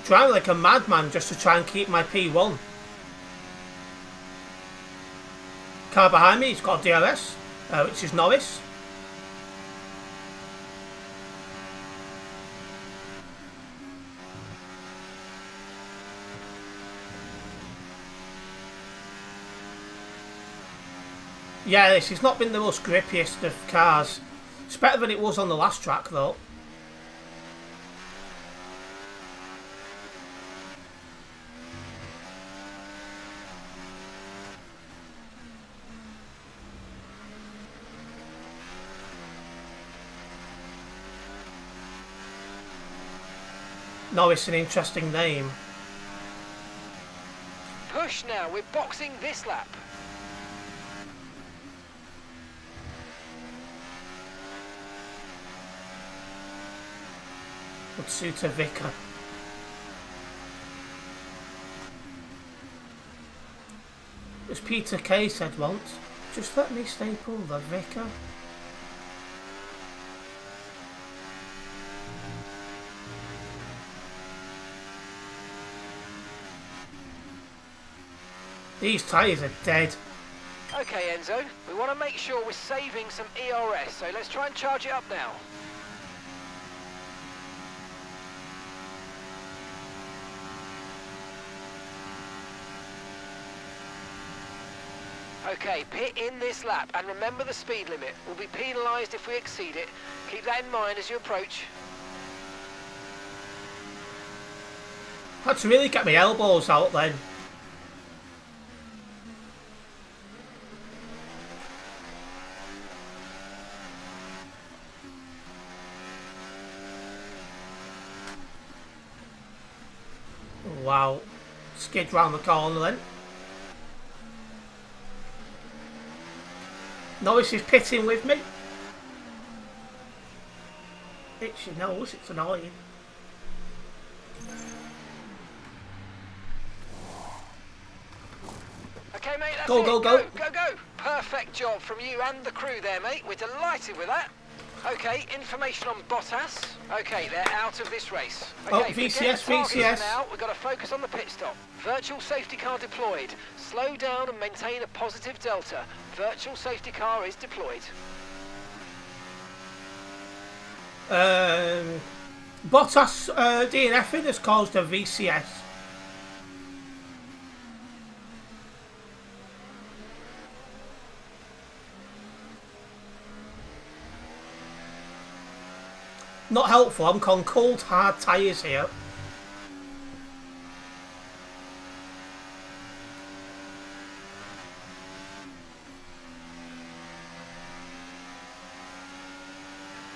Driving like a madman just to try and keep my P1. Car behind me, he's got a DRS, which is Norris. Yeah, this has not been the most grippiest of cars. It's better than it was on the last track though. Norris, an interesting name. Push now, we're boxing this lap. Would suit a vicar. As Peter Kay said once, just let me staple the vicar. These tyres are dead. Okay, Enzo, we want to make sure we're saving some ERS, so let's try and charge it up now. Okay, pit in this lap, and remember the speed limit. We'll be penalised if we exceed it. Keep that in mind as you approach. Had to really get my elbows out then. Wow. Skid round the corner then. Norris is pitting with me. It's your nose, it's annoying. Okay, mate, that's go, it. go, go. Go, go. Perfect job from you and the crew there, mate. We're delighted with that. Okay, information on Bottas. Okay, they're out of this race. Oh, Okay, VCS, forget the targets VCS. for now, we've got to focus on the pit stop. Virtual safety car deployed. Slow down and maintain a positive delta. Virtual safety car is deployed. Bottas DNFing has caused a VCS. Not helpful, I'm on cold hard tyres here.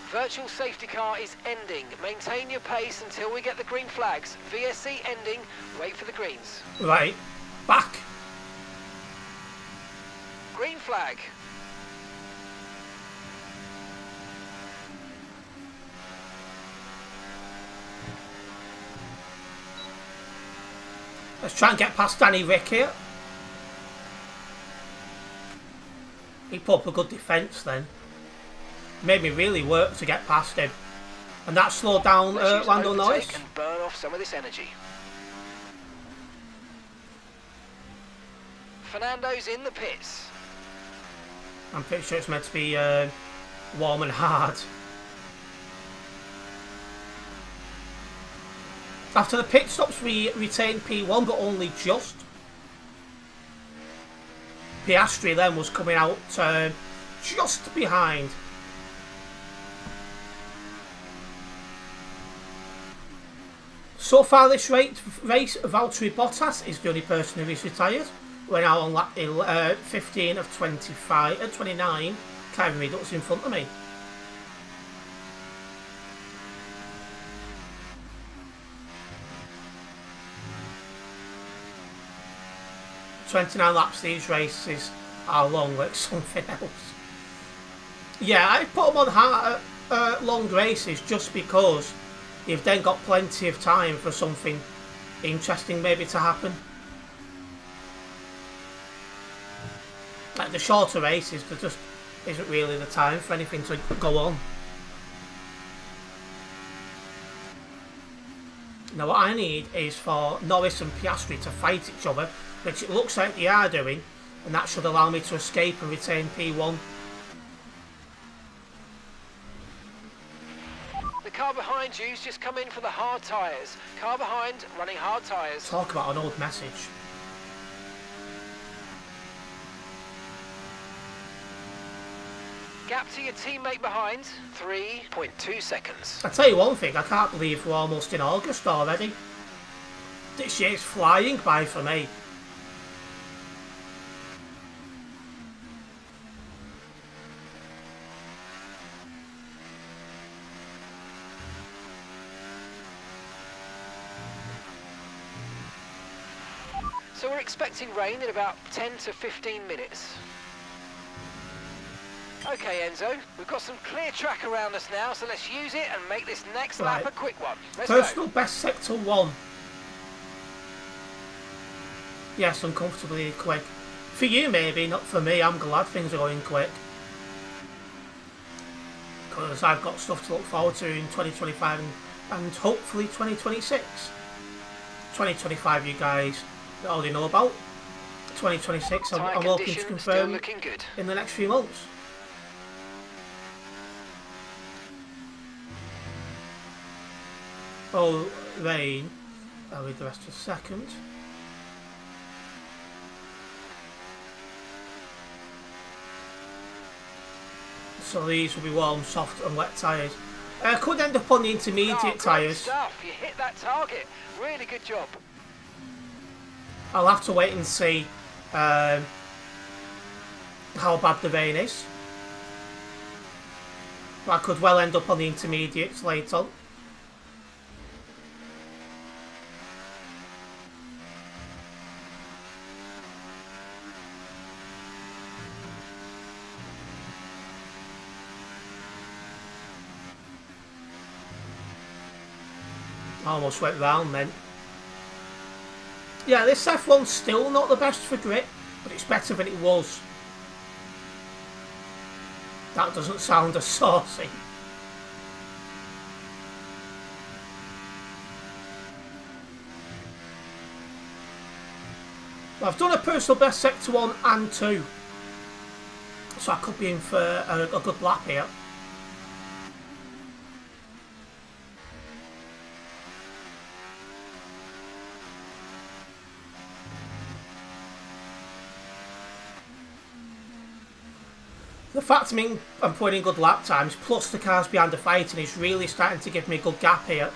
Virtual safety car is ending. Maintain your pace until we get the green flags. VSC ending. Wait for the greens. Right, back. Green flag. Let's try and get past Danny Rick here. He put up a good defence then. Made me really work to get past him. And that slowed down Let's use Lando Norris. overtake and burn off some of this energy. Fernando's in the pits. I'm pretty sure it's meant to be warm and hard. After the pit stops, we retained P1, but only just. Piastri then was coming out just behind. So far this race, Valtteri Bottas is the only person who is retired. We're now on lap 15 of 29. Can't even read what's in front of me. "29 laps, these races are long," like something else. Yeah, I put them on long races just because you've then got plenty of time for something interesting maybe to happen. Like the shorter races, there just isn't really the time for anything to go on. Now what I need is for Norris and Piastri to fight each other, which it looks like they are doing, and that should allow me to escape and retain P1. The car behind you's just come in for the hard tyres. Car behind, running hard tyres. Talk about an old message. Gap to your teammate behind, 3.2 seconds. I tell you one thing, I can't believe we're almost in August already. This year's flying by for me. So we're expecting rain in about 10 to 15 minutes. Okay, Enzo, we've got some clear track around us now, so let's use it and make this next lap a quick one. Let's Personal go. best sector 1. Yes, uncomfortably quick. For you maybe, not for me. I'm glad things are going quick. Because I've got stuff to look forward to in 2025 and hopefully 2026. 2025 you guys already know about. 2026 I'm looking to confirm in the next few months. Oh, rain. I'll read the rest of the second. So these will be warm, soft and wet tyres. Could end up on the intermediate tyres. Stuff. You hit that target. Really good job. I'll have to wait and see how bad the rain is. But I could well end up on the intermediates later on. Almost went round then. Yeah, this F1's still not the best for grip, but it's better than it was. That doesn't sound as saucy. Well, I've done a personal best sector 1 and 2. So I could be in for a good lap here. The fact I'm putting in good lap times, plus the cars behind the fighting, is really starting to give me a good gap here.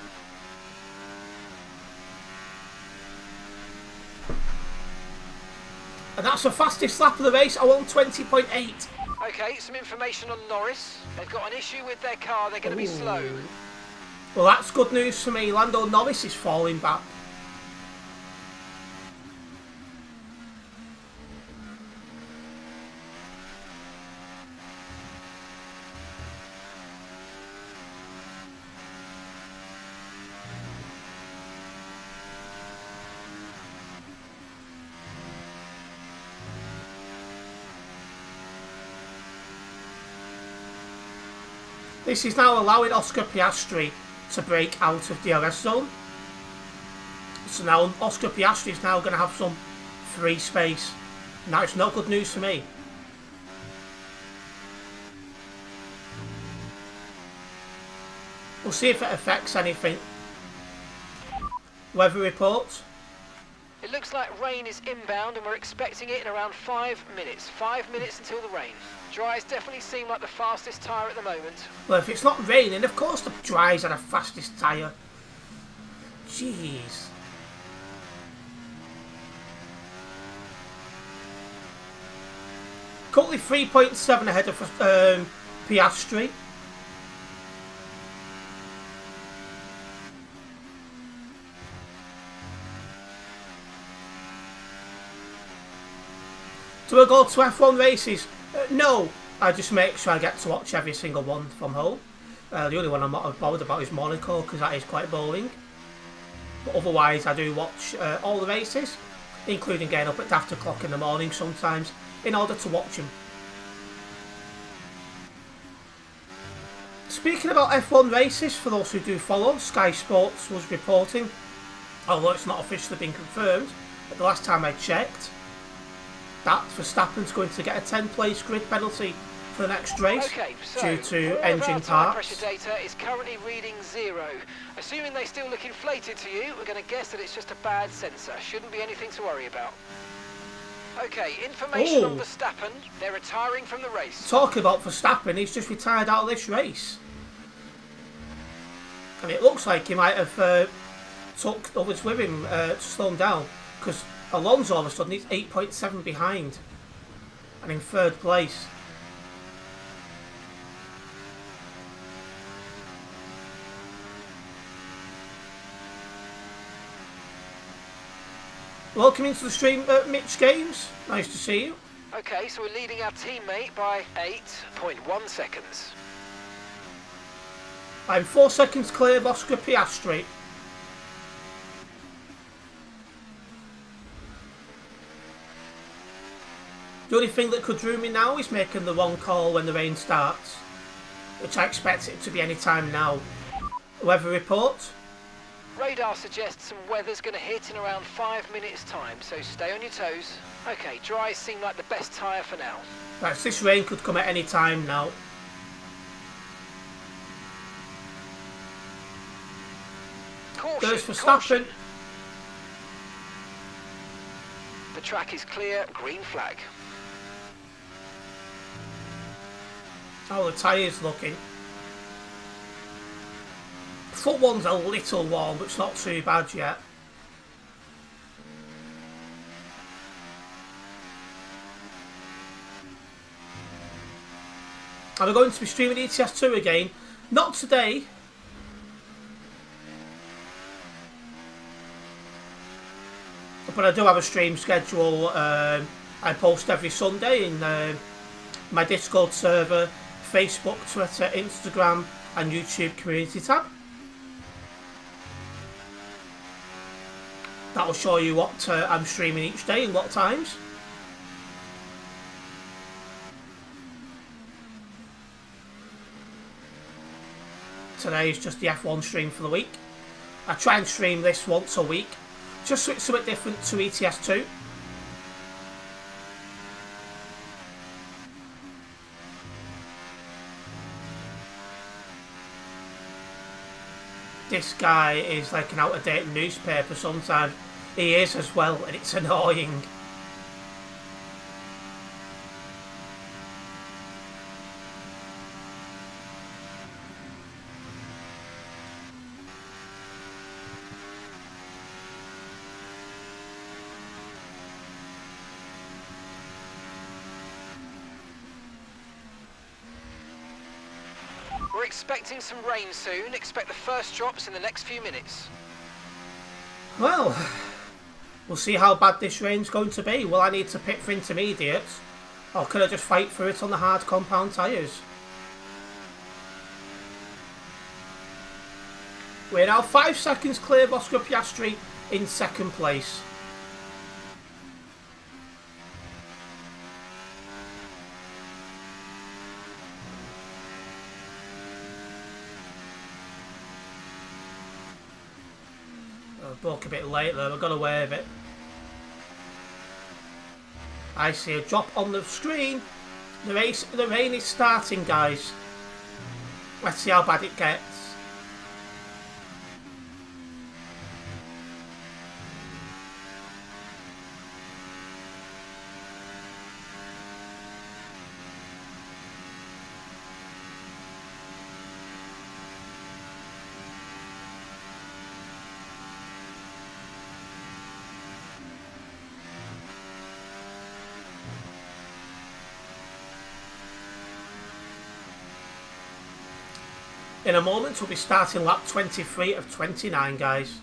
And that's the fastest lap of the race. I won 20.8. Okay, some information on Norris. They've got an issue with their car. They're going to be slow. Well, that's good news for me. Lando Norris is falling back. This is now allowing Oscar Piastri to break out of DRS zone. So now Oscar Piastri is now going to have some free space. Now it's not good news for me. We'll see if it affects anything. Weather report. It looks like rain is inbound and we're expecting it in around 5 minutes. 5 minutes until the rain. Dries definitely seem like the fastest tyre at the moment. Well, if it's not raining, of course the dries are the fastest tyre. Jeez. Currently 3.7 ahead of Piastri. Do I go to F1 races? No. I just make sure I get to watch every single one from home. The only one I'm not bothered about is Monaco, because that is quite boring. But otherwise I do watch all the races, including getting up at after o'clock in the morning sometimes, in order to watch them. Speaking about F1 races, for those who do follow, Sky Sports was reporting, although it's not officially been confirmed, but the last time I checked, that Verstappen's going to get a 10-place grid penalty for the next race due to engine parts. Pressure data is currently reading 0. Assuming they still look inflated to you, we're going to guess that it's just a bad sensor. Shouldn't be anything to worry about. Okay, information on Verstappen. They're retiring from the race. Talking about Verstappen, he's just retired out of this race. And it looks like he might have took others with him to slow him down, because Alonso all of a sudden is 8.7 behind and in 3rd place. Welcome into the stream, Mitch Games. Nice to see you. Okay, so we're leading our teammate by 8.1 seconds. I'm 4 seconds clear of Oscar Piastri. The only thing that could ruin me now is making the wrong call when the rain starts, which I expect it to be any time now. Weather report. Radar suggests some weather's going to hit in around 5 minutes time, so stay on your toes. Okay, dries seem like the best tyre for now. Right, so this rain could come at any time now. Caution, There's Verstappen. caution. The track is clear, green flag. How the tyres looking. Foot one's a little warm, but it's not too bad yet. And we're going to be streaming ETS2 again. Not today. But I do have a stream schedule. I post every Sunday in my Discord server, Facebook, Twitter, Instagram and YouTube community tab. That'll show you what I'm streaming each day and what times. Today is just the F1 stream for the week. I try and stream this once a week, just so it's something different to ETS2. This guy is like an out-of-date newspaper sometimes. He is as well, and it's annoying. We're expecting some rain soon. Expect the first drops in the next few minutes. Well, we'll see how bad this rain's going to be. Will I need to pit for intermediates, or can I just fight for it on the hard compound tyres? We're now 5 seconds clear of Oscar Piastri in 2nd place. Broke a bit late there, I got away with it. I see a drop on the screen. The rain is starting, guys. Let's see how bad it gets. In a moment, we'll be starting lap 23 of 29, guys.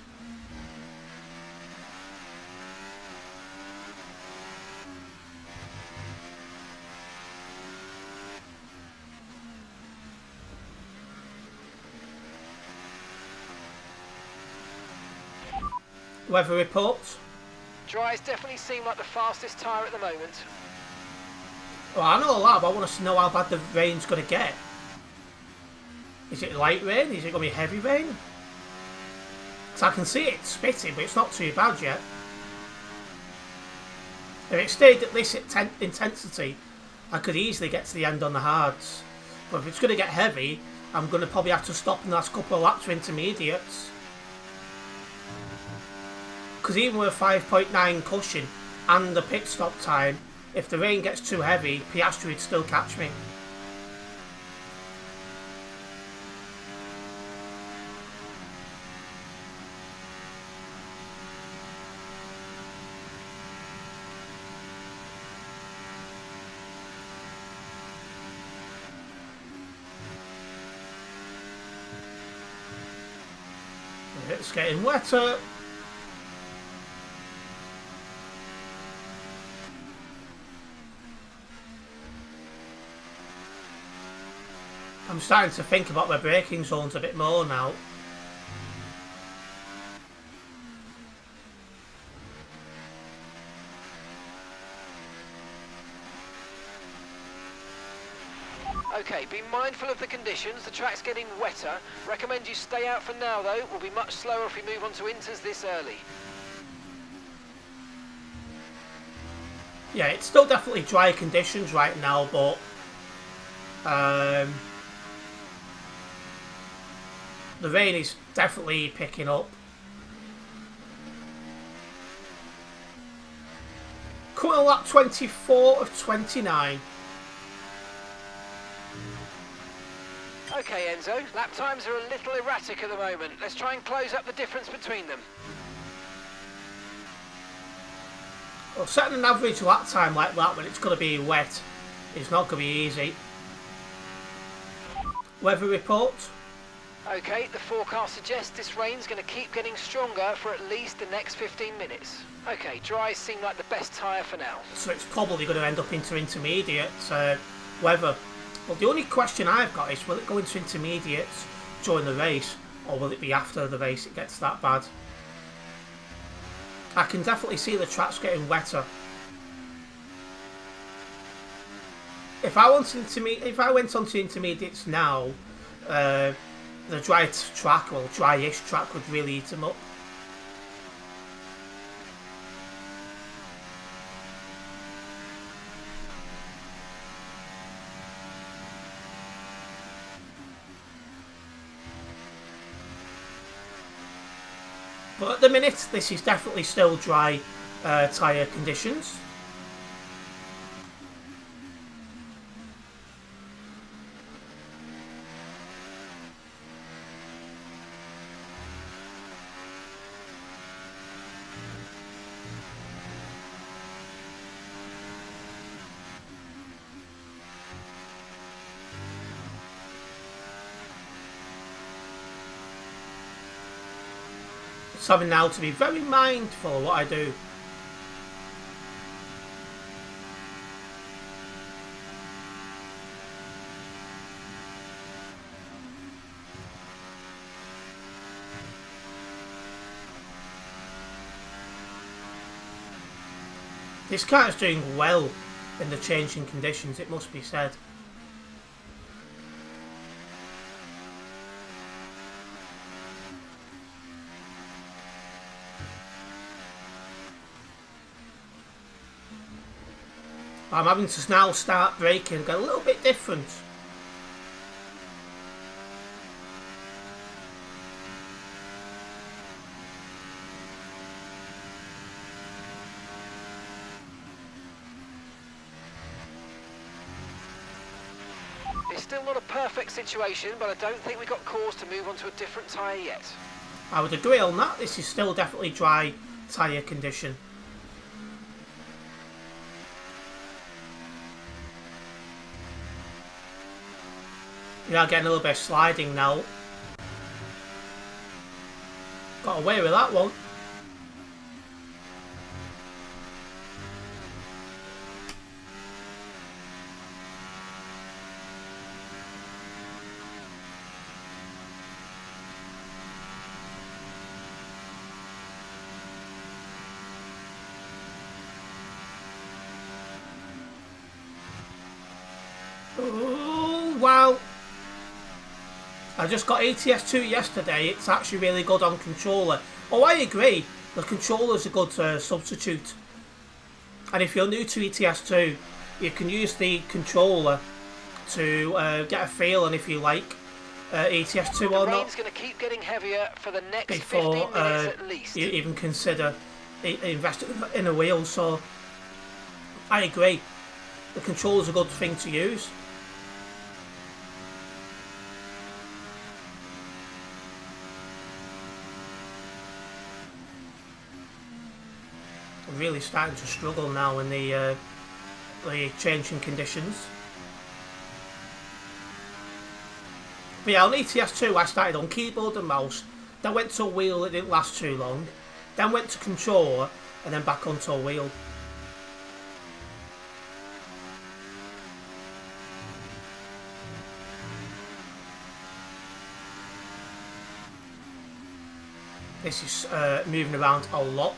Weather report. Dries definitely seem like the fastest tyre at the moment. Well, I know a lot, but I want to know how bad the rain's going to get. Is it light rain? Is it going to be heavy rain? So I can see it spitting, but it's not too bad yet. If it stayed at this intensity, I could easily get to the end on the hards. But if it's going to get heavy, I'm going to probably have to stop in the last couple of laps for intermediates. Because even with a 5.9 cushion and the pit stop time, if the rain gets too heavy, Piastri would still catch me. It's getting wetter. I'm starting to think about my braking zones a bit more now. Okay, be mindful of the conditions. The track's getting wetter. Recommend you stay out for now, though. We'll be much slower if we move on to inters this early. Yeah, it's still definitely dry conditions right now, but the rain is definitely picking up. Coming on lap 24 of 29. Okay, Enzo, lap times are a little erratic at the moment. Let's try and close up the difference between them. Well, setting an average lap time like that when it's going to be wet is not going to be easy. Weather report. Okay, the forecast suggests this rain's going to keep getting stronger for at least the next 15 minutes. Okay, dries seem like the best tyre for now. So it's probably going to end up into intermediate weather. Well, the only question I've got is, will it go into intermediates during the race, or will it be after the race it gets that bad? I can definitely see the track's getting wetter. If I went onto intermediates now, the dry track, or dryish track, would really eat them up. But at the minute, this is definitely still dry tyre conditions. Having now to be very mindful of what I do. This car is doing well in the changing conditions, it must be said. I'm having to now start braking and get a little bit different. It's still not a perfect situation, but I don't think we've got cause to move on to a different tyre yet. I would agree on that. This is still definitely dry tyre condition. We are getting a little bit of sliding now. Got away with that one. Oh, wow. I just got ATS2 yesterday. It's actually really good on controller. Oh, I agree. The controller's a good substitute. And if you're new to ETS2, you can use the controller to get a feel on if you like ETS2 or not. The rain's going to keep getting heavier for the next Before 15 minutes at least. you even consider investing in a wheel. So I agree. The controller's a good thing to use. I'm really starting to struggle now in the changing conditions. But yeah, on ETS2 I started on keyboard and mouse, then went to a wheel, it didn't last too long, then went to controller, and then back onto a wheel. This is moving around a lot.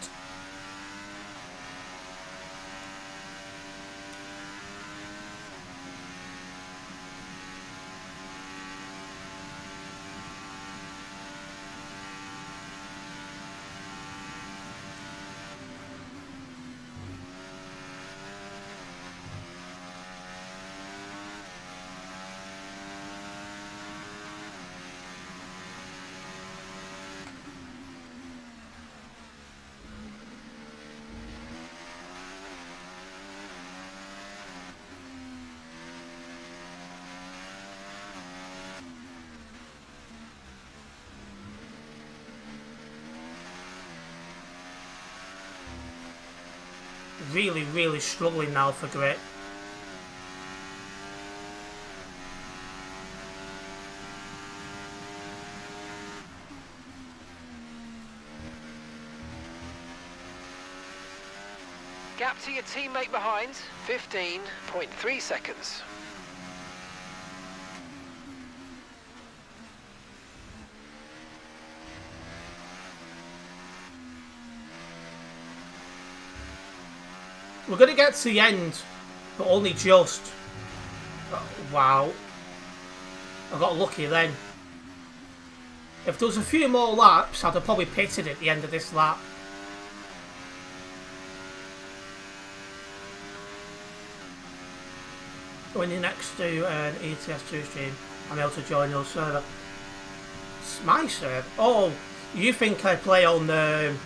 Really struggling now for grip. Gap to your teammate behind, 15.3 seconds. We're going to get to the end, but only just. Oh, wow. I got lucky then. If there was a few more laps, I'd have probably pitted at the end of this lap. When you're next to an ETS2 stream, I'm able to join your server. It's my server? Oh, you think I play on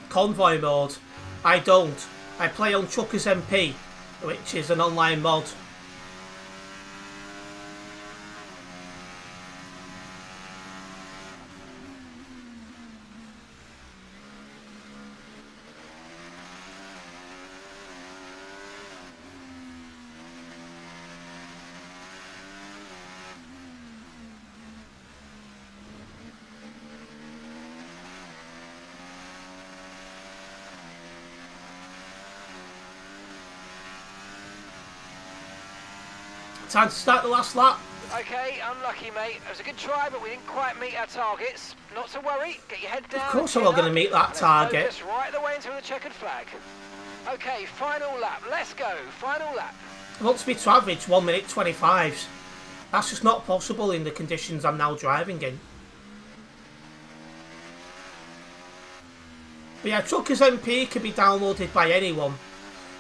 convoy mode? I don't. I play on Truckers MP, which is an online mod. Time to start the last lap. Okay, unlucky, mate. It was a good try, but we didn't quite meet our targets. Not to worry. Get your head down. Of course I'm not going to meet that target. Focus right the way into the checkered flag. Okay, final lap. Let's go. Final lap. I want me to average 1 minute 25s. That's just not possible in the conditions I'm now driving in. But yeah, Truckers MP can be downloaded by anyone.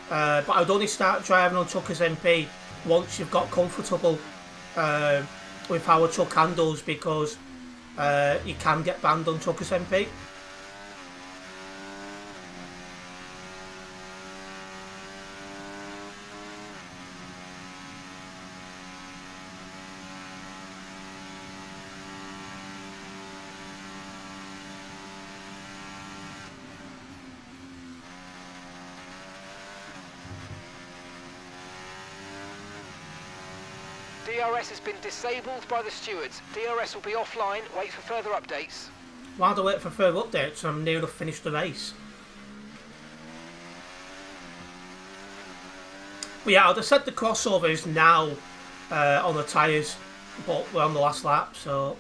But I'd only start driving on Truckers MP once you've got comfortable with how a truck handles, because you can get banned on Truckers MP. DRS has been disabled by the stewards. DRS will be offline. Wait for further updates. While I wait for further updates, I'm near enough finished the race. But yeah, I'd have said the crossover is now on the tyres, but we're on the last lap, so...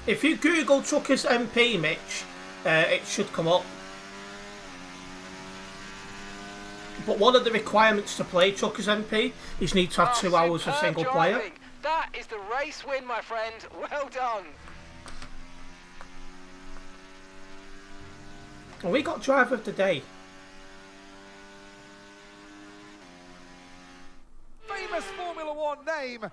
If you Google Truckers MP, Mitch, it should come up. But one of the requirements to play Truckers MP is you need to have 2 hours of single player. Driving. That is the race win, my friend. Well done. And we got driver of the day. Famous Formula One name,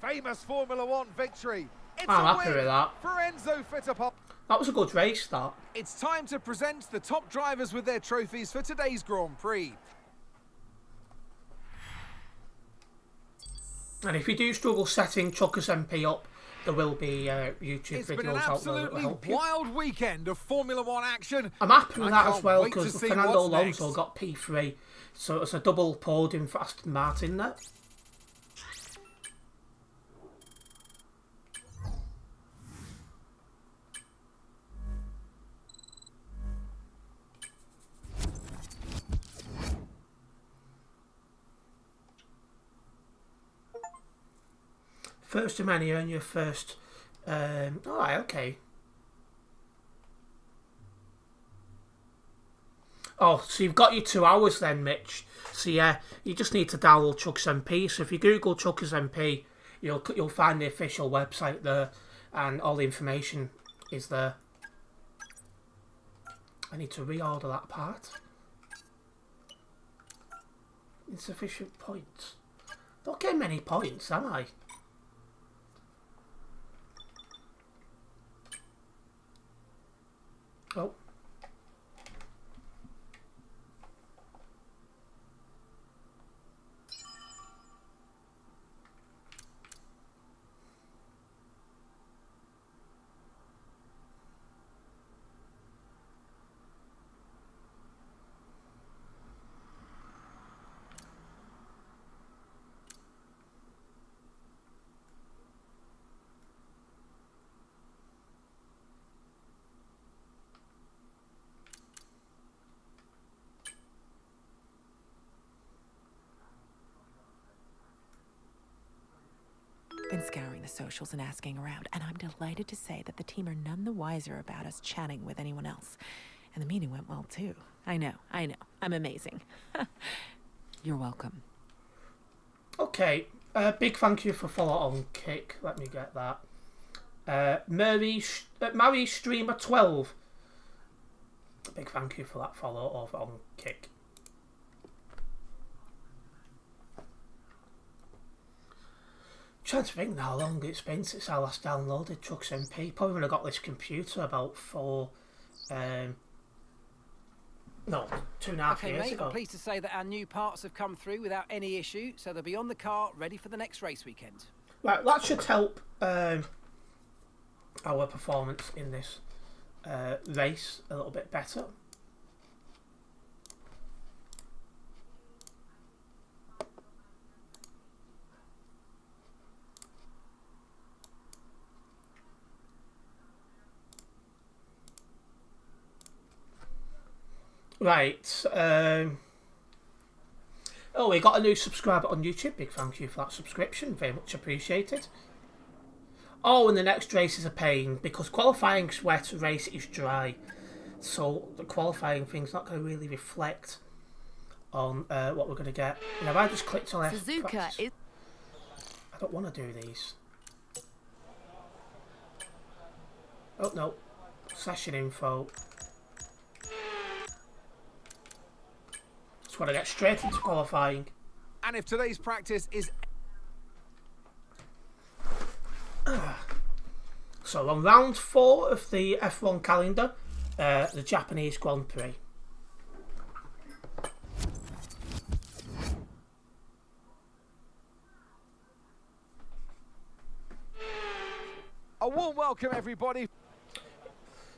famous Formula One victory. It's I'm a happy win with that. for Enzo Fittipaldi. That was a good race, that. It's time to present the top drivers with their trophies for today's Grand Prix. And if you do struggle setting Truckers MP up, there will be YouTube It's been an videos out there that will absolutely help you. wild weekend of Formula One action. I'm happy with I that as can't well, wait to because see Fernando what's Alonso next. got P3, so it's a double podium for Aston Martin there. First of many, earn your first. Alright, okay. Oh, so you've got your 2 hours then, Mitch. So yeah, you just need to download Truckers MP. So if you Google Truckers MP, you'll find the official website there, and all the information is there. I need to reorder that part. Insufficient points. Don't get many points, am I? Oh. Been scouring the socials and asking around, and I'm delighted to say that the team are none the wiser about us chatting with anyone else. And the meeting went well, too. I know. I'm amazing. You're welcome. Okay, big thank you for follow on Kick. Let me get that. Mary Streamer 12. Big thank you for that follow over on Kick. Trying to think how long it's been since I last downloaded Trucks MP. Probably when I got this computer about 2.5 Okay, years mate, ago. I'm pleased to say that our new parts have come through without any issue, so they'll be on the car, ready for the next race weekend. Right, that should help our performance in this race a little bit better. Right. Oh, we got a new subscriber on YouTube. Big thank you for that subscription. Very much appreciated. Oh, and the next race is a pain because qualifying's wet, race is dry. So the qualifying thing's not going to really reflect on what we're going to get. And if I just clicked on F practice, I don't want to do these. Oh, no. Session info. Just want to get straight into qualifying. And if today's practice is... So on round 4 of the F1 calendar, the Japanese Grand Prix. A warm welcome, everybody.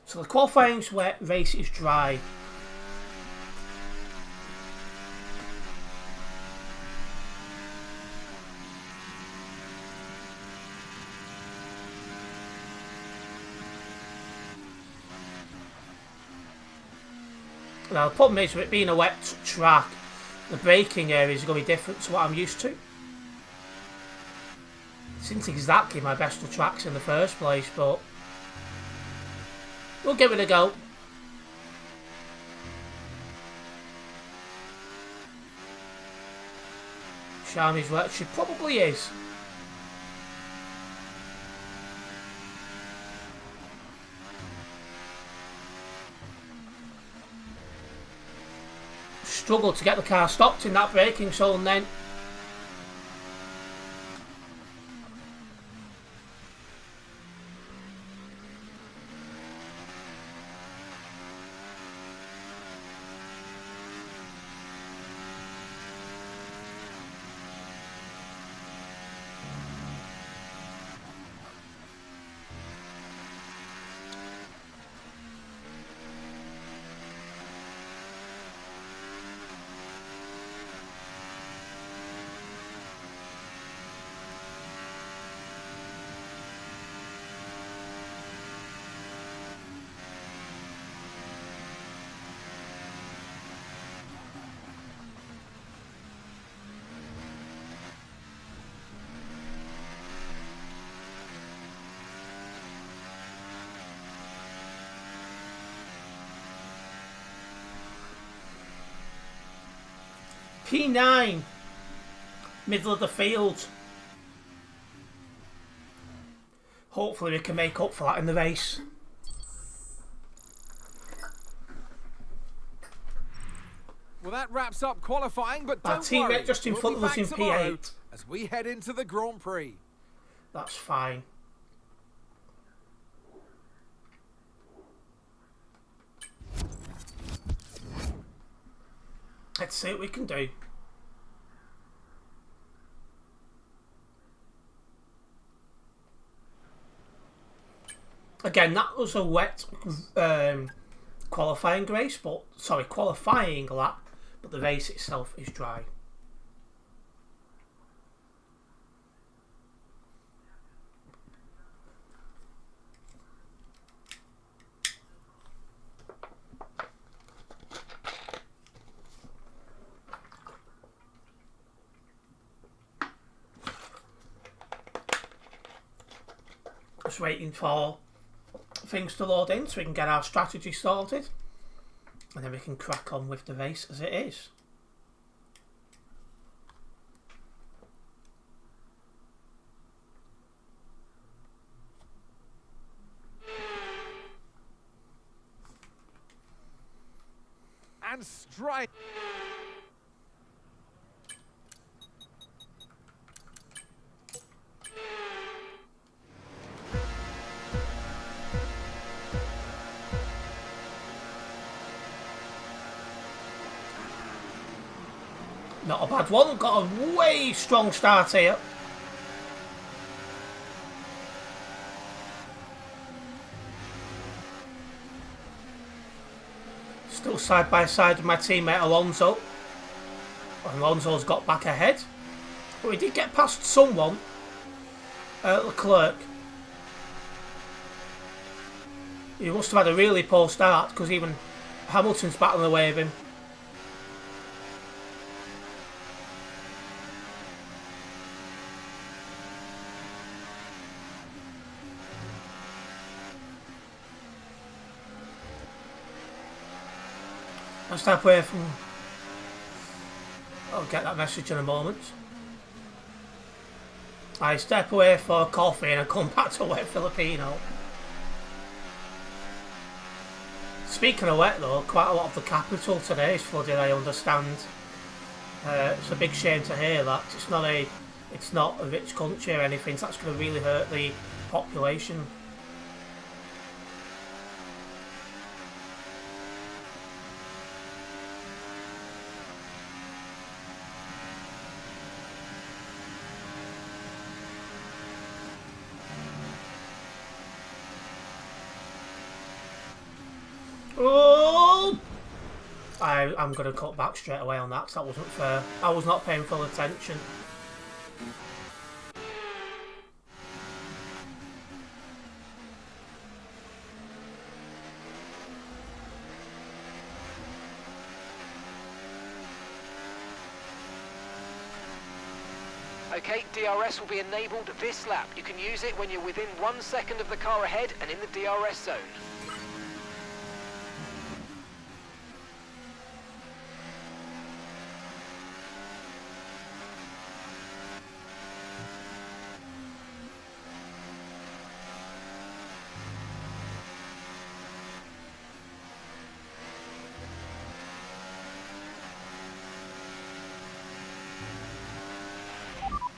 So the qualifying's wet, race is dry. Now the problem is, with it being a wet track, the braking area is going to be different to what I'm used to. It isn't exactly my best of tracks in the first place, but we'll give it a go. Shami's where she probably is. Struggled to get the car stopped in that braking zone then. P9, middle of the field. Hopefully we can make up for that in the race. Well, that wraps up qualifying, but Our don't teammate worry. just in We'll front be of us back in tomorrow P8. as we head into the Grand Prix. That's fine. Let's see what we can do. Again, that was a wet qualifying race, but sorry, qualifying lap, but the race itself is dry. Just waiting for things to load in so we can get our strategy sorted, and then we can crack on with the race as it is. And strike. Not a bad one, got a way strong start here. Still side by side with my teammate Alonso. Alonso's got back ahead, but we did get past someone. Leclerc. He must have had a really poor start because even Hamilton's battling away with him. I'll step away from... I'll get that message in a moment. I step away for coffee and I come back to wet Filipino. Speaking of wet though, quite a lot of the capital today is flooded, I understand. It's a big shame to hear that. It's not a rich country or anything, so that's going to really hurt the population. Oh! I'm going to cut back straight away on that because that wasn't fair. I was not paying full attention. Okay, DRS will be enabled this lap. You can use it when you're within 1 second of the car ahead and in the DRS zone.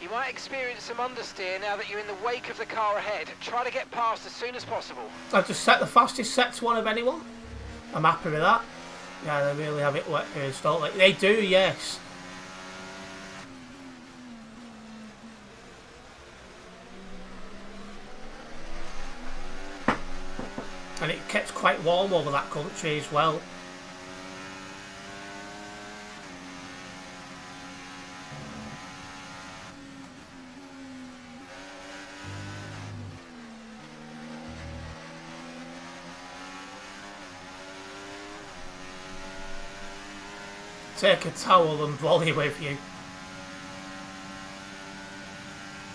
You might experience some understeer now that you're in the wake of the car ahead. Try to get past as soon as possible. I've just set the fastest set to one of anyone. I'm happy with that. Yeah, they really have it installed. Like they do, yes. And it kept quite warm over that country as well. Take a towel and volley with you.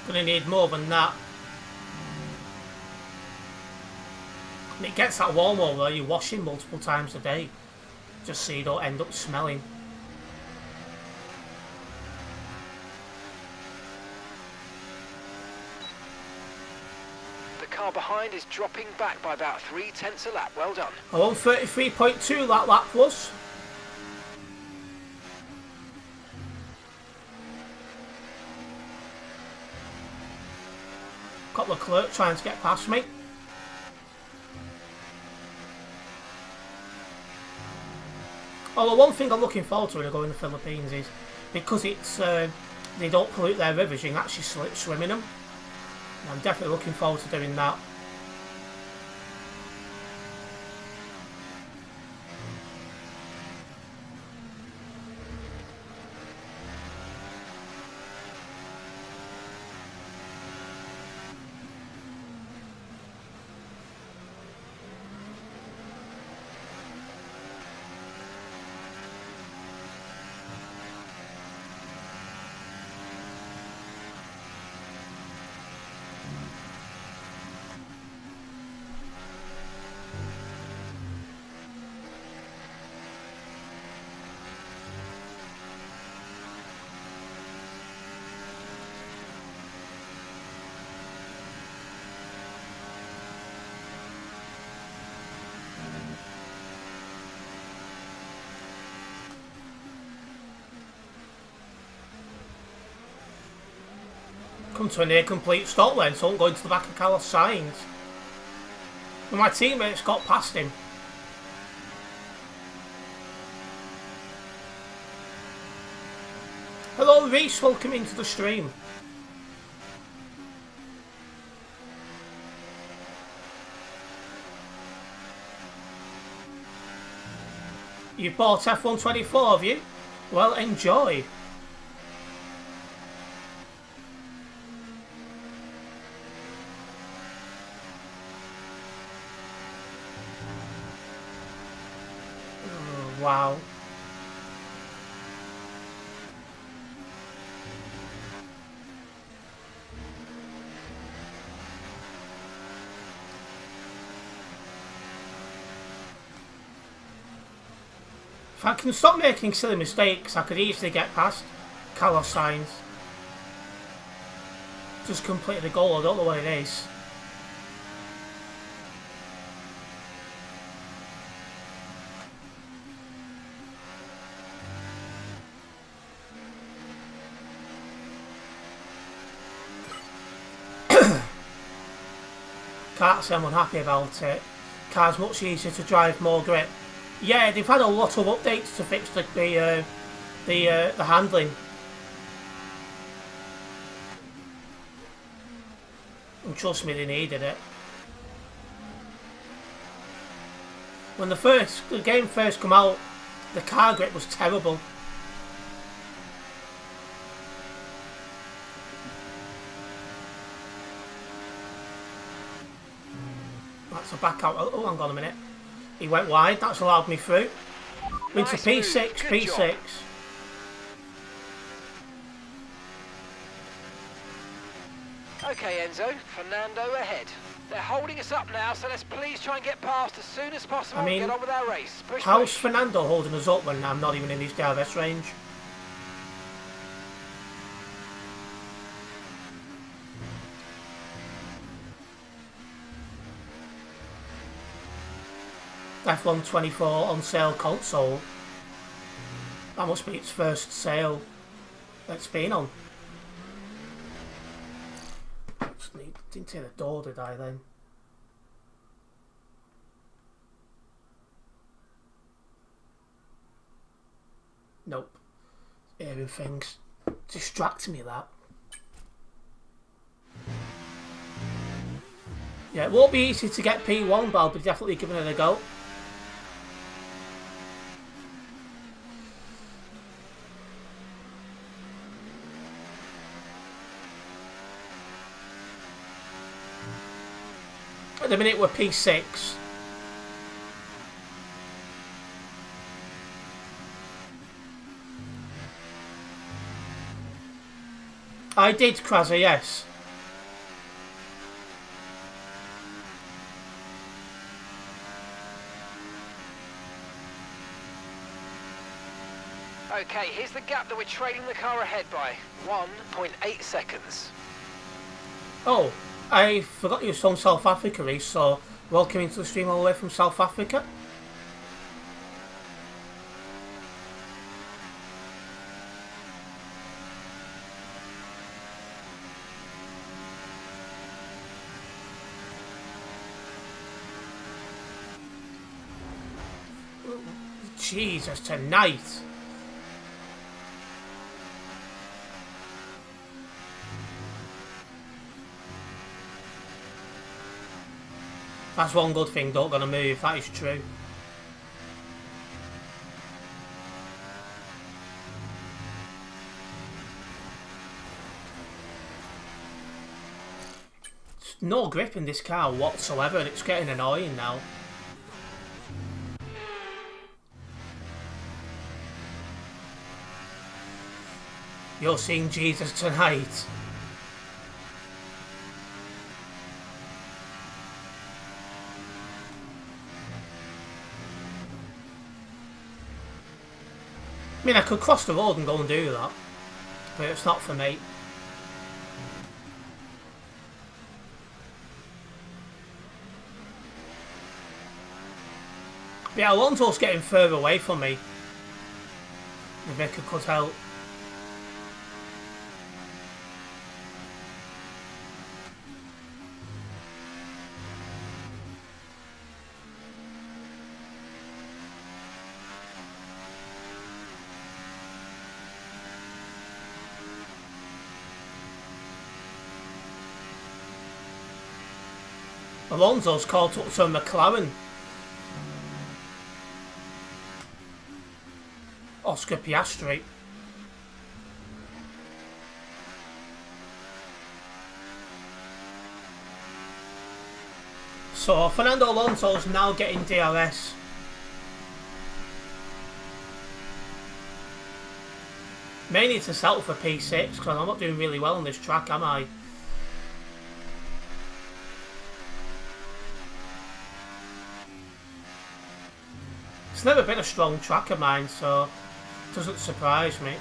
Gonna need more than that. And it gets that warm over there, you wash it multiple times a day. Just so you don't end up smelling. The car behind is dropping back by about 3/10 a lap. Well done. I won 33.2 that lap was. Got Leclerc trying to get past me. Although one thing I'm looking forward to when I go in the Philippines is because it's they don't pollute their rivers, you can actually swim in them. And I'm definitely looking forward to doing that. Come to a near complete stop then, so I'm going to the back of Carlos Sainz. And my teammates got past him. Hello Reese, welcome into the stream. You've bought F124, have you? Well, enjoy. Wow. If I can stop making silly mistakes, I could easily get past Carlos Sainz. Just completed the goal, I don't know what it is. Can't say I'm unhappy about it. Car's much easier to drive, more grip. Yeah, they've had a lot of updates to fix the handling. And trust me, they needed it. When the game first came out, the car grip was terrible. That's a back out. Oh, hang on a minute. He went wide. That's allowed me through. Into Nice P6, move. Good P6. job. Okay, Enzo, Fernando ahead. They're holding us up now, so let's please try and get past as soon as possible I mean, and get on with our race. Push, how's push. Fernando holding us up when I'm not even in his DRS range? F124 on sale console. That must be its first sale it's been on. Didn't hear the door, did I then? Nope. Hearing things. Distracts me, that. Yeah, it won't be easy to get P1, but I'll be definitely giving it a go. At the minute we're P6. I did, Krazza, yes. Okay, here's the gap that we're trailing the car ahead by. 1.8 seconds. Oh, I forgot you was from South Africa, Reece, so welcome into the stream all the way from South Africa. Jesus, tonight. That's one good thing, don't gonna move, that is true. There's no grip in this car whatsoever and it's getting annoying now. You're seeing Jesus tonight. I mean, I could cross the road and go and do that, but it's not for me. But yeah, Alonso's getting further away from me. The Vicar could help. Alonso's caught up to McLaren. Oscar Piastri. So Fernando Alonso's now getting DRS. May need to settle for P6 because I'm not doing really well on this track, am I? It's never been a strong track of mine, so it doesn't surprise me.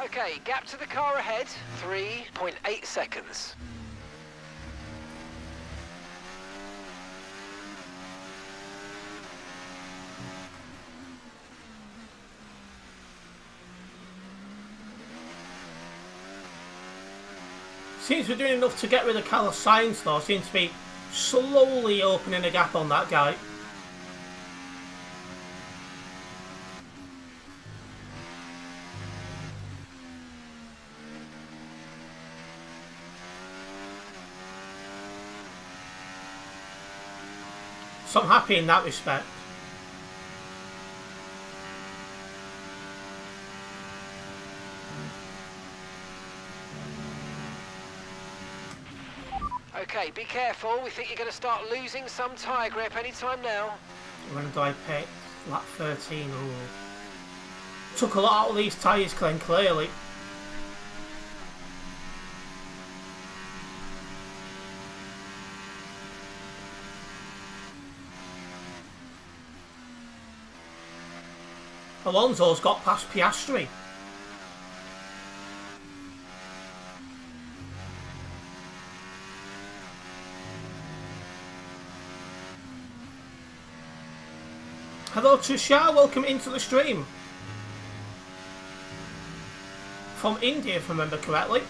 Okay, gap to the car ahead, 3.8 seconds. Seems we're doing enough to get rid of Carlos Sainz though. Seems to be slowly opening a gap on that guy. So I'm happy in that respect. Okay, be careful. We think you're going to start losing some tyre grip anytime now. When do I pick? Lap 13. Ooh. Took a lot out of these tyres, Glenn, clearly. Alonso's got past Piastri. Hello Trisha, welcome into the stream. From India, if I remember correctly.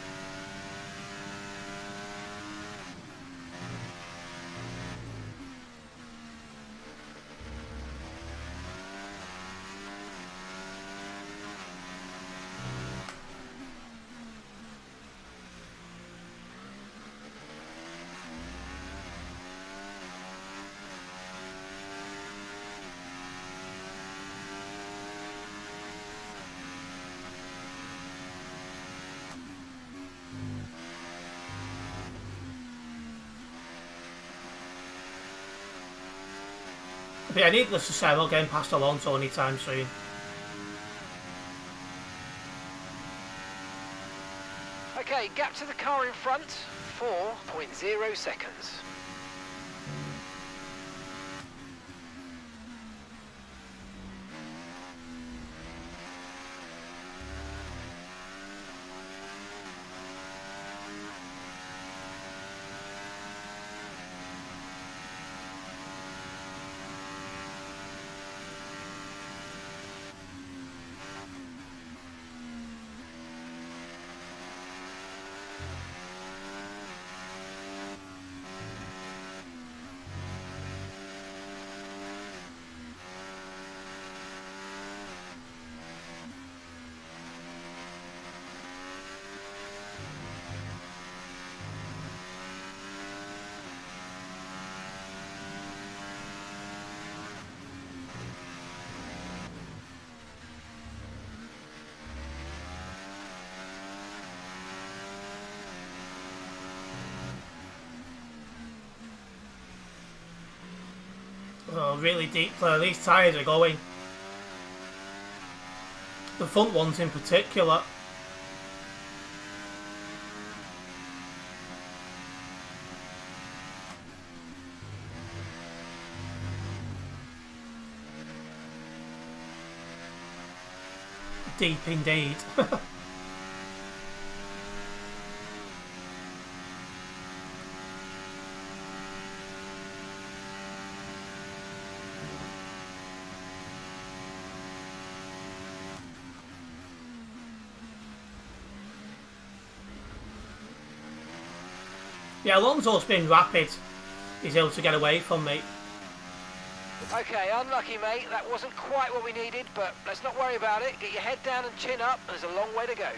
But yeah, needless to say, I'm not getting past Alonso anytime soon. Okay, gap to the car in front, 4.0 seconds. Oh, really deep there. These tyres are going. The front ones in particular. Deep indeed. Yeah, Alonso's been rapid. He's able to get away from me. Okay, unlucky, mate. That wasn't quite what we needed, but let's not worry about it. Get your head down and chin up. There's a long way to go.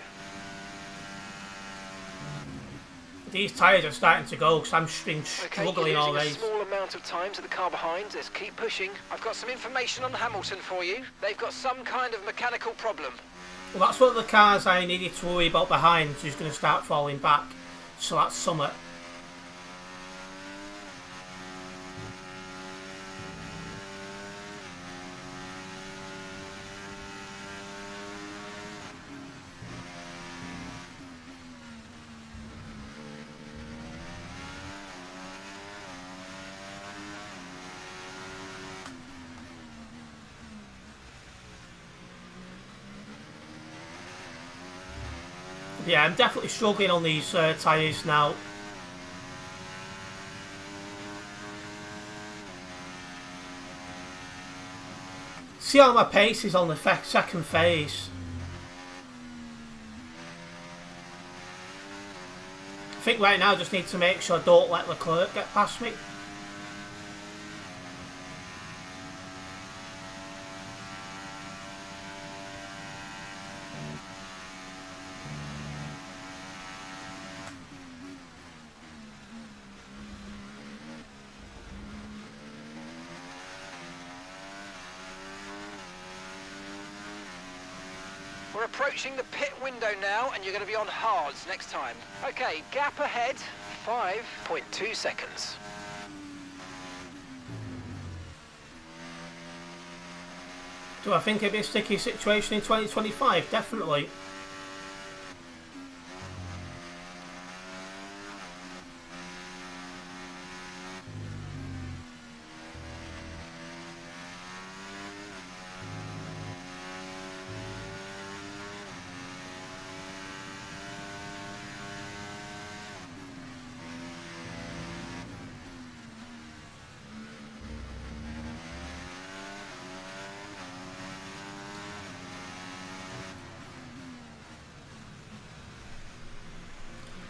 These tyres are starting to go because I'm been Okay, struggling you're all losing race. a small amount of time to the car behind. Let's keep pushing. I've got some information on Hamilton for you. They've got some kind of mechanical problem. Well, that's one of the cars I needed to worry about behind, who's going to start falling back. So that's Summit. Yeah, I'm definitely struggling on these tyres now. See how my pace is on the second phase. I think right now I just need to make sure I don't let Leclerc get past me. We're approaching the pit window now, and you're going to be on hards next time. Okay, gap ahead, 5.2 seconds. Do I think it'd be a sticky situation in 2025? Definitely.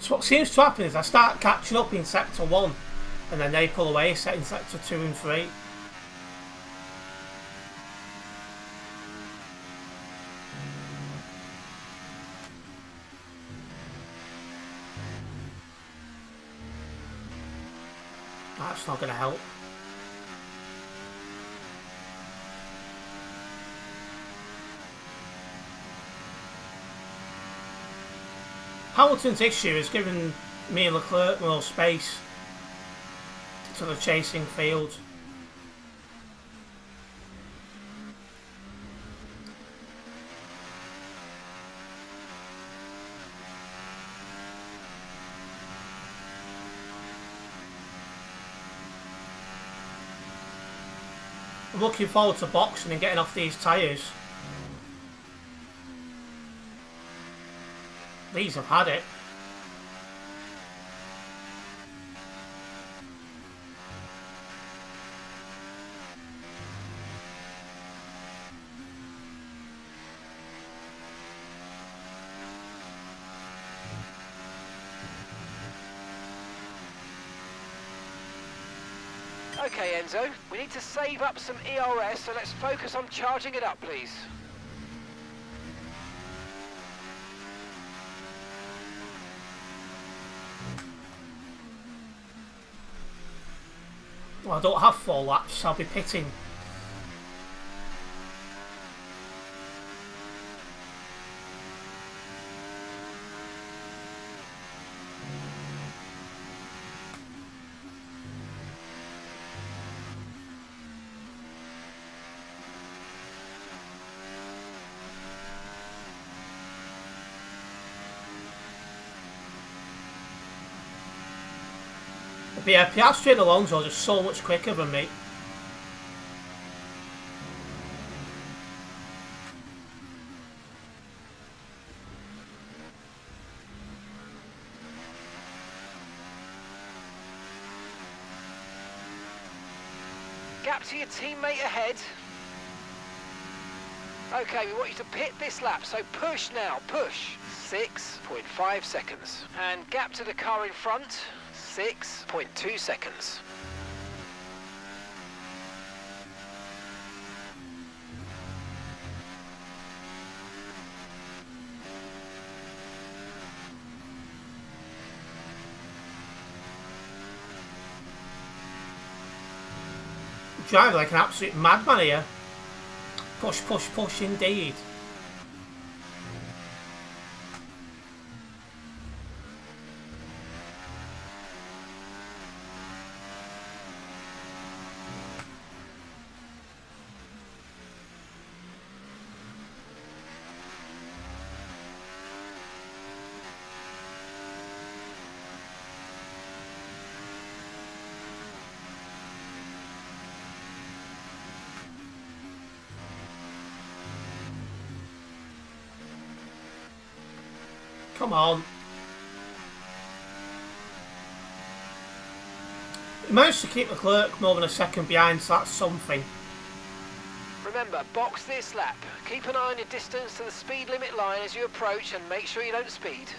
So what seems to happen is I start catching up in Sector 1 and then they pull away set in Sector 2 and 3. That's not going to help. Hamilton's issue is giving me and Leclerc more space to the chasing field. I'm looking forward to boxing and getting off these tyres. These have had it. Okay, Enzo, we need to save up some ERS, so let's focus on charging it up, please. Well, I don't have 4 laps, I'll be pitting. But yeah, Piastri and Alonso are just so much quicker than me. Gap to your teammate ahead. Okay, we want you to pit this lap, so push now, push. 6.5 seconds. And gap to the car in front, 6.2 seconds. Driving like an absolute madman here. Push, push, push indeed. Come on. He managed to keep Leclerc more than a second behind, so that's something. Remember, box this lap. Keep an eye on your distance to the speed limit line as you approach and make sure you don't speed.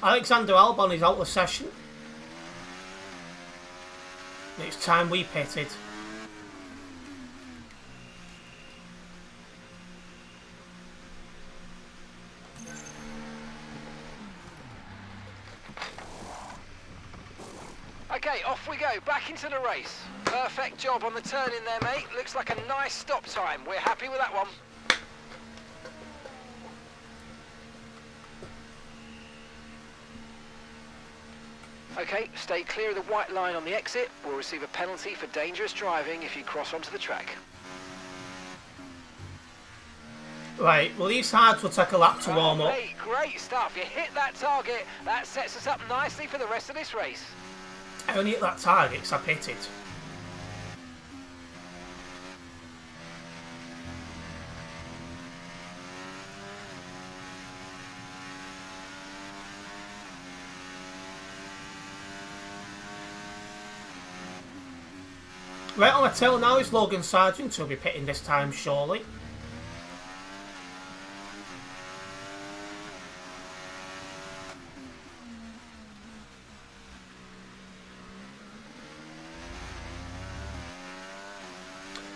Alexander Albon is out of the session. It's time we pitted. Okay, off we go, back into the race. Perfect job on the turn in there, mate. Looks like a nice stop time. We're happy with that one. Okay, stay clear of the white line on the exit. We'll receive a penalty for dangerous driving if you cross onto the track. Right, well these hards will take a lap to warm up. Mate, great stuff. You hit that target. That sets us up nicely for the rest of this race. I only hit that target because I pitted. Right on my tail now is Logan Sargent, who'll be pitting this time surely.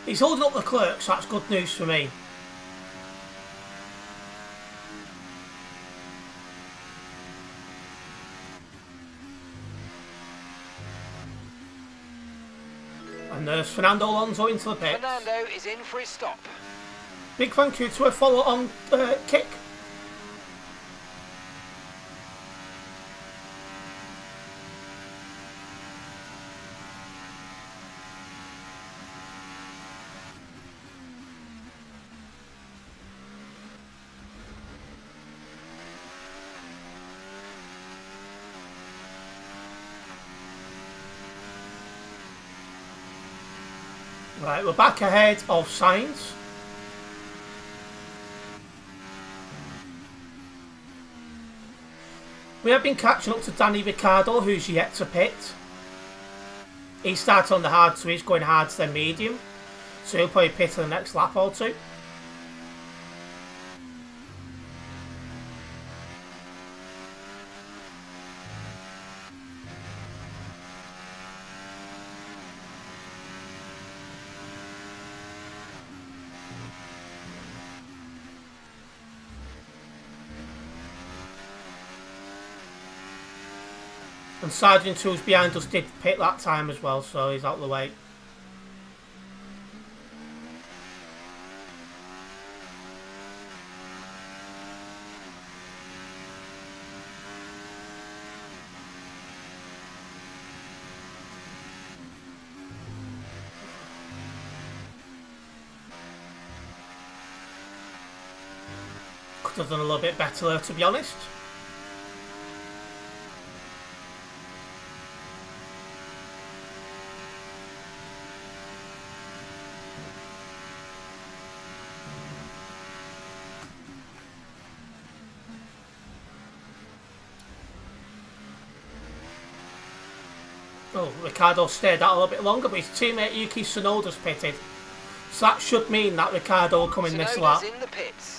He's holding up the clerk, so that's good news for me. And there's Fernando Alonso into the pits. Fernando is in for his stop. Big thank you to a follow-on kick. Right, we're back ahead of Sainz. We have been catching up to Danny Ricciardo, who's yet to pit. He starts on the hard, so he's going hard to then medium. So he'll probably pit in the next lap or two. And Sergeant who's behind us did pit that time as well, so he's out of the way. Could have done a little bit better there, to be honest. Oh, Ricciardo stayed out a little bit longer, but his teammate Yuki Tsunoda's pitted. So that should mean that Ricciardo will come in this lap. Tsunoda's in the pits.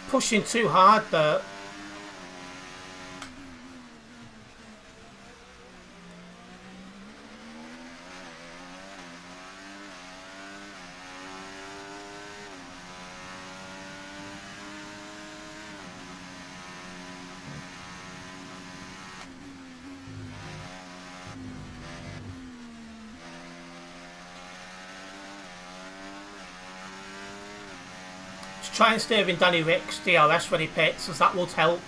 Pushing too hard there. Try and stay within Danny Rick's DRS when he pits, as that would help.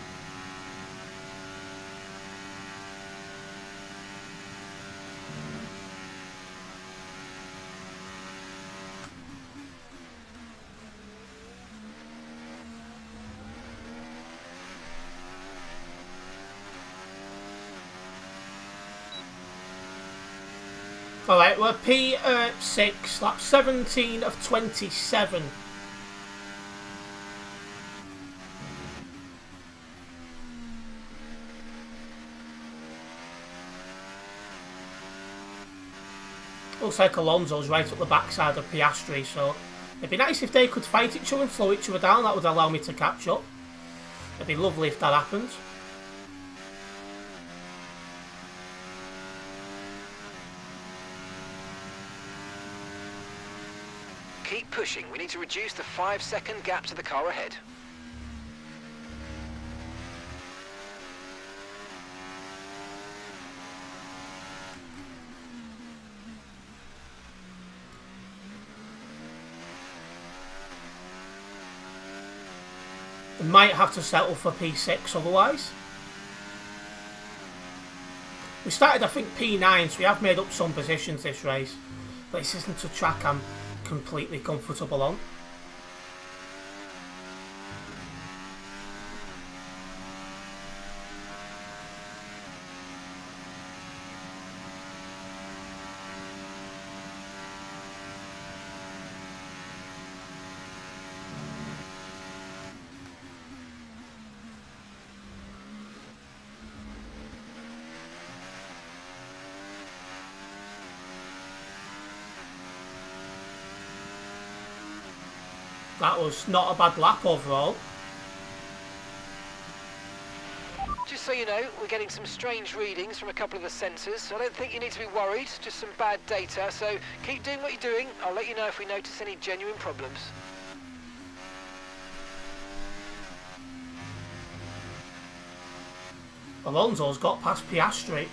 Alright, we're P6, that's 17 of 27. Looks like Alonso's right up the backside of Piastri, so It'd be nice if they could fight each other and slow each other down. That would allow me to catch up. It'd be lovely if that happens. Keep pushing. We need to reduce the 5-second gap to the car ahead. We might have to settle for P6 otherwise. We started, I think, P9, so we have made up some positions this race. But this isn't a track I'm completely comfortable on. That was not a bad lap overall. Just so you know, we're getting some strange readings from a couple of the sensors. I don't think you need to be worried, just some bad data. So keep doing what you're doing. I'll let you know if we notice any genuine problems. Alonso's got past Piastri.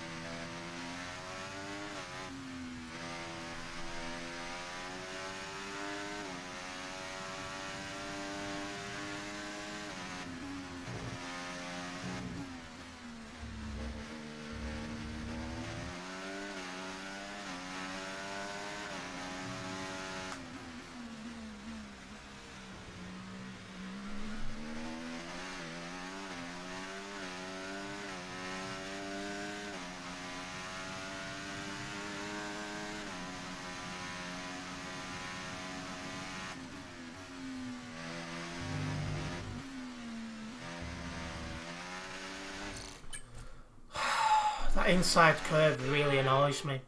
That inside curve really annoys me.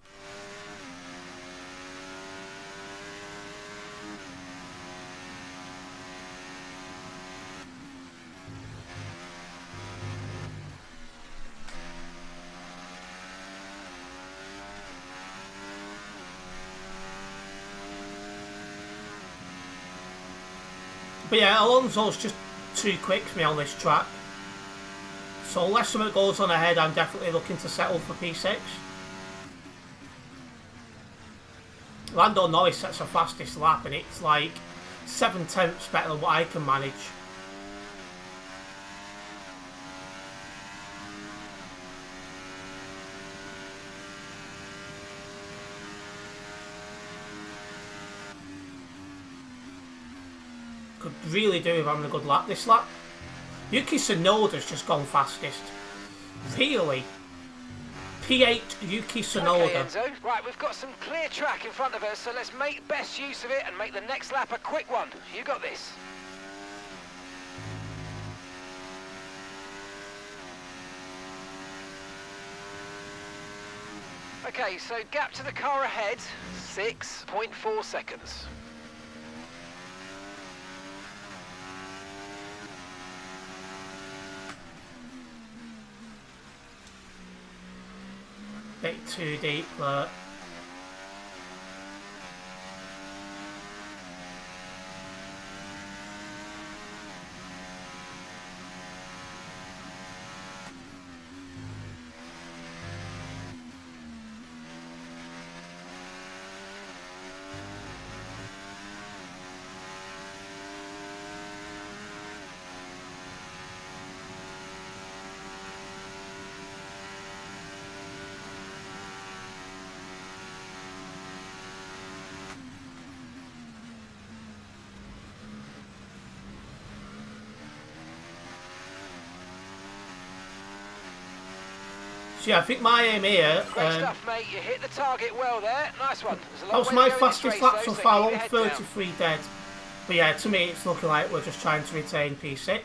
But yeah, Alonso's just too quick for me on this track. So unless something goes on ahead, I'm definitely looking to settle for P6. Lando Norris sets the fastest lap and it's like 7/10 better than what I can manage. Could really do with having a good lap this lap. Yuki Tsunoda's just gone fastest. Really? P8 Yuki Tsunoda. Okay, Enzo. Right, we've got some clear track in front of us, so let's make best use of it and make the next lap a quick one. You got this. Okay, so gap to the car ahead, 6.4 seconds. Bit too deep there. So yeah, I think my aim here... Great stuff, mate. You hit the target well there. Nice one. That was my fastest lap so far, on 33 dead. But yeah, to me it's looking like we're just trying to retain P6.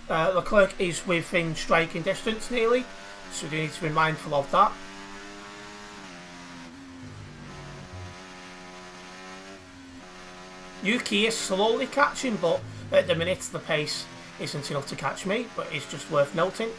Leclerc is within striking distance nearly, so we need to be mindful of that. Yuki is slowly catching, but at the minute the pace isn't enough to catch me, but it's just worth noting.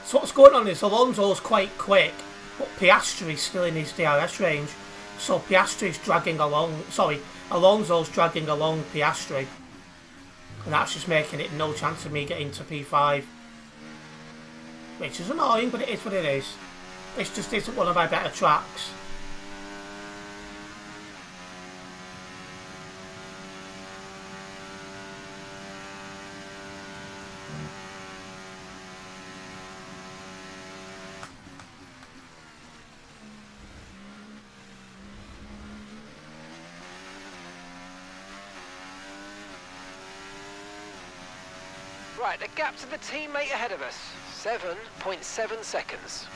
So what's going on is Alonso's quite quick, but Piastri's still in his DRS range. So Piastri's dragging along, Alonso's dragging along Piastri. And that's just making it no chance of me getting to P5. Which is annoying, but it is what it is. This just isn't one of my better tracks. Right, the gap to the teammate ahead of us, 7.7 seconds.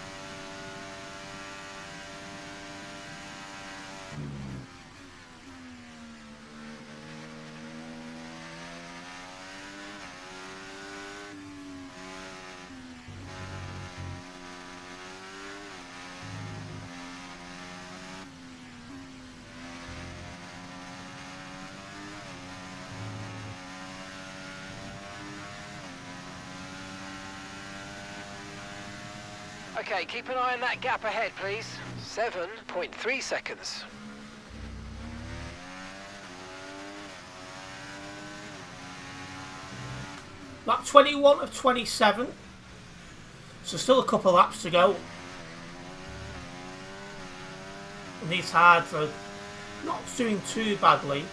Okay, keep an eye on that gap ahead, please. 7.3 seconds. Lap 21 of 27. So still a couple of laps to go. And these hards are not doing too badly.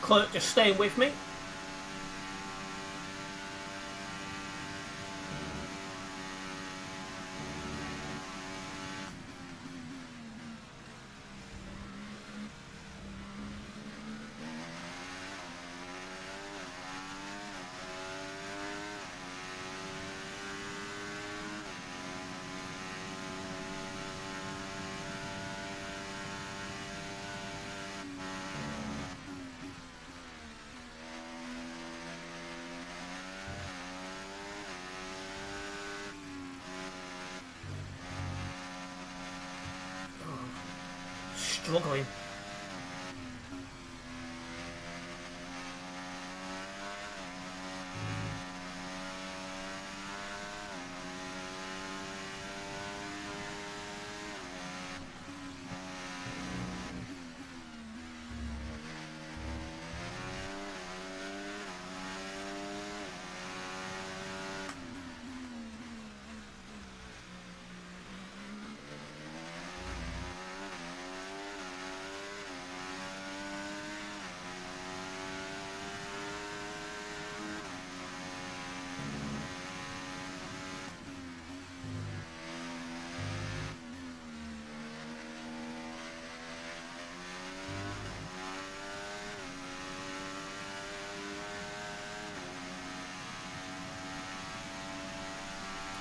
Clerk just staying with me. Struggling.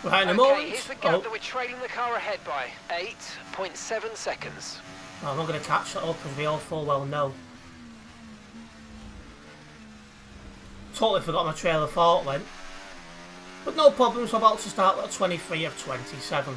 Right in a moment. Okay, here's the gap that we're trailing the car ahead by. 8.7 seconds. I'm not going to catch that up, as we all full well know. Totally forgot my trailer fault length. But no problems, we're about to start at 23 of 27.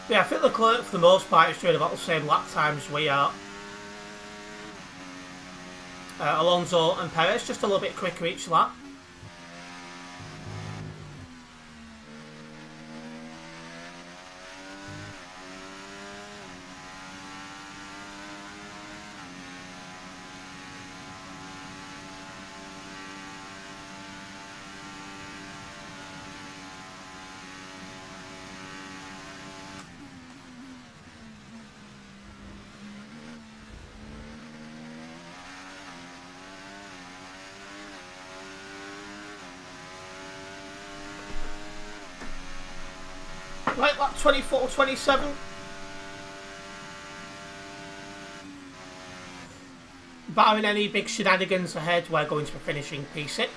Yeah, I think Leclerc for the most part is doing about the same lap times we are. Alonso and Perez just a little bit quicker each lap. Right, lap 24, 27. Barring any big shenanigans ahead, we're going to be finishing P6.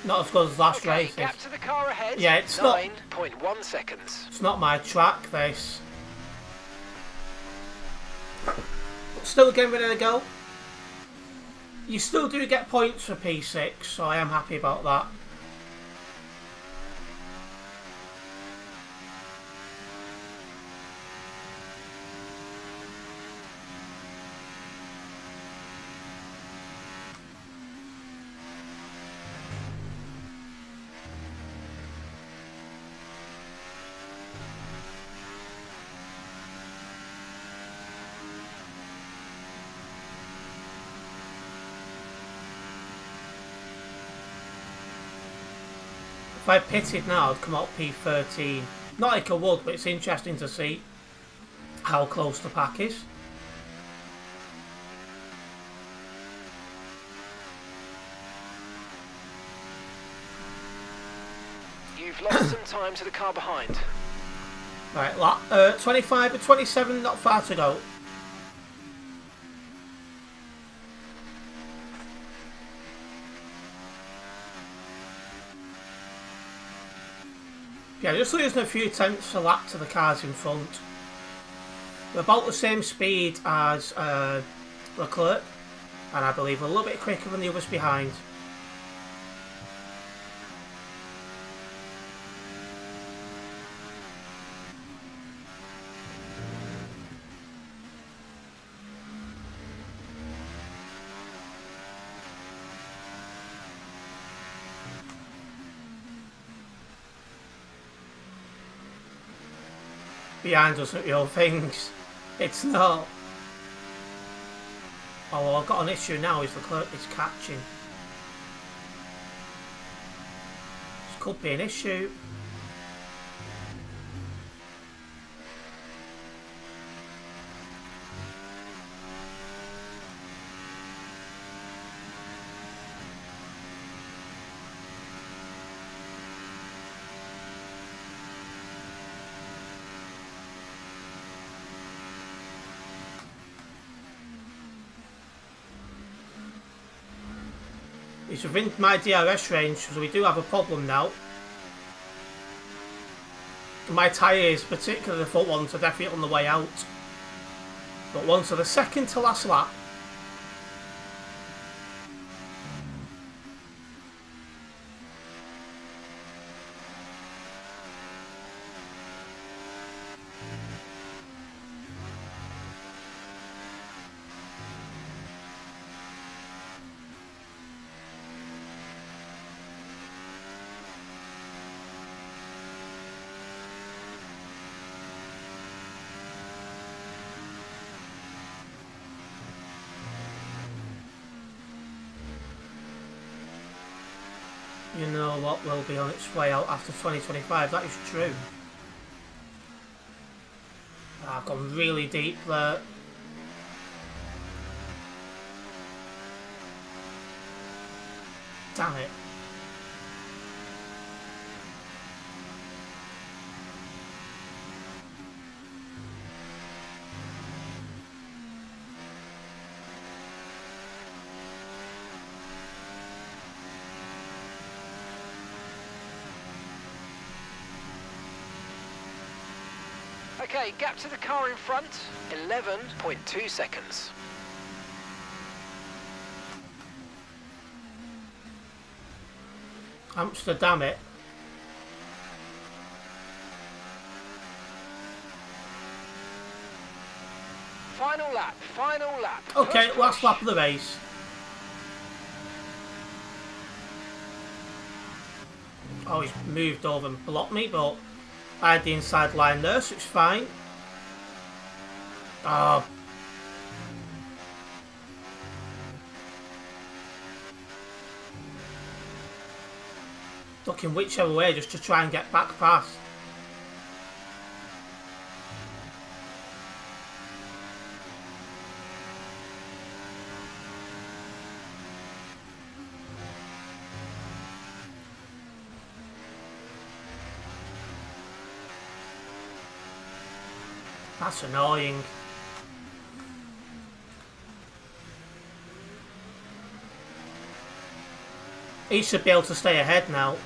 Not as good as last race. Gap to the car ahead. Yeah, it's not 9.1 seconds. It's not my track, this. But still getting rid of the go. You still do get points for P6, so I am happy about that. If I pitted now, I'd come out P13. Not like I would, but it's interesting to see how close the pack is. You've lost some time to the car behind. Right, lap 25 and 27, not far to go. Yeah, just losing a few tenths a lap to the cars in front. We're about the same speed as Leclerc, and I believe a little bit quicker than the others behind. Behind us at real things. It's not. Oh, I've got an issue now is Leclerc is catching. This could be an issue. It's within my DRS range, so we do have a problem now. My tyres, particularly the front ones, are definitely on the way out. But once to the second to last lap. You know what will be on its way out after 2025, that is true. I've gone really deep there. Damn it. Okay, gap to the car in front, 11.2 seconds. Amsterdam it. Final lap, final lap. Okay, Push, last push. lap of the race. Oh, he's moved over and blocked me, but I had the inside line there, so it's fine. Oh. Looking whichever way just to try and get back past. That's annoying. He should be able to stay ahead now.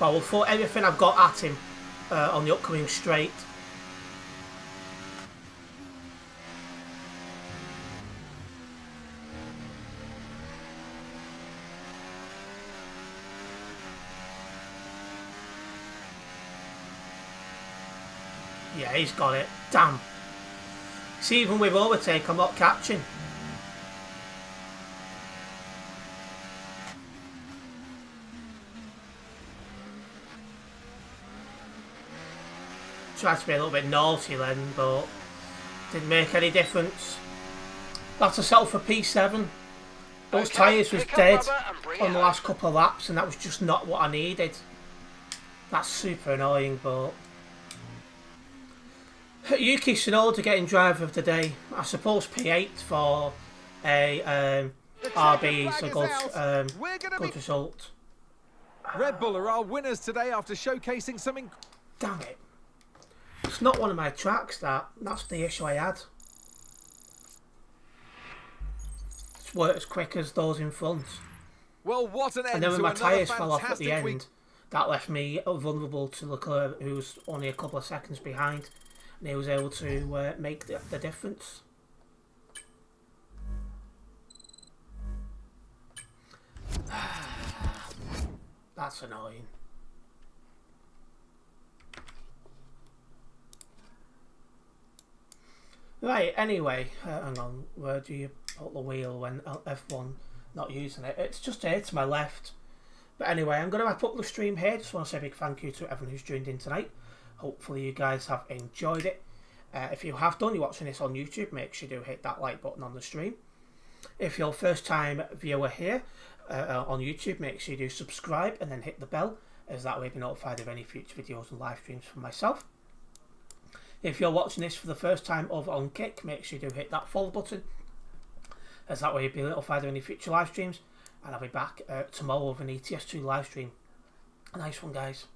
But we'll throw everything I've got at him on the upcoming straight. Yeah, he's got it. Damn. See, even with overtake, I'm not catching. Tried to be a little bit naughty then, but didn't make any difference. That's a settle for P7. Those Okay, tyres was pick up dead rubber and bring on it the home. last couple of laps, and that was just not what I needed. That's super annoying, but Yuki Tsunoda getting driver of the day. I suppose P8 for a The RB checkered is a flag is out. We're gonna good be... result. Red Bull are our winners today after showcasing some Damn it. It's not one of my tracks, that's the issue I had. It's worked as quick as those in front. Well, what an end And then when to my another tyres fell off at the fantastic week. end, that left me vulnerable to Leclerc, who was only a couple of seconds behind. And he was able to make the difference. That's annoying. Right, anyway, hang on, where do you put the wheel when F1 not using it? It's just here to my left. But anyway, I'm going to wrap up the stream here. Just want to say a big thank you to everyone who's tuned in tonight. Hopefully you guys have enjoyed it. If you have done, you're watching this on YouTube, make sure you do hit that like button on the stream. If you're a first time viewer here on YouTube, make sure you do subscribe and then hit the bell, as that way you'll be notified of any future videos and live streams from myself. If you're watching this for the first time over on Kick, make sure you do hit that follow button, as that way you'll be notified of any future live streams. And I'll be back tomorrow with an ETS2 live stream. Nice one, guys.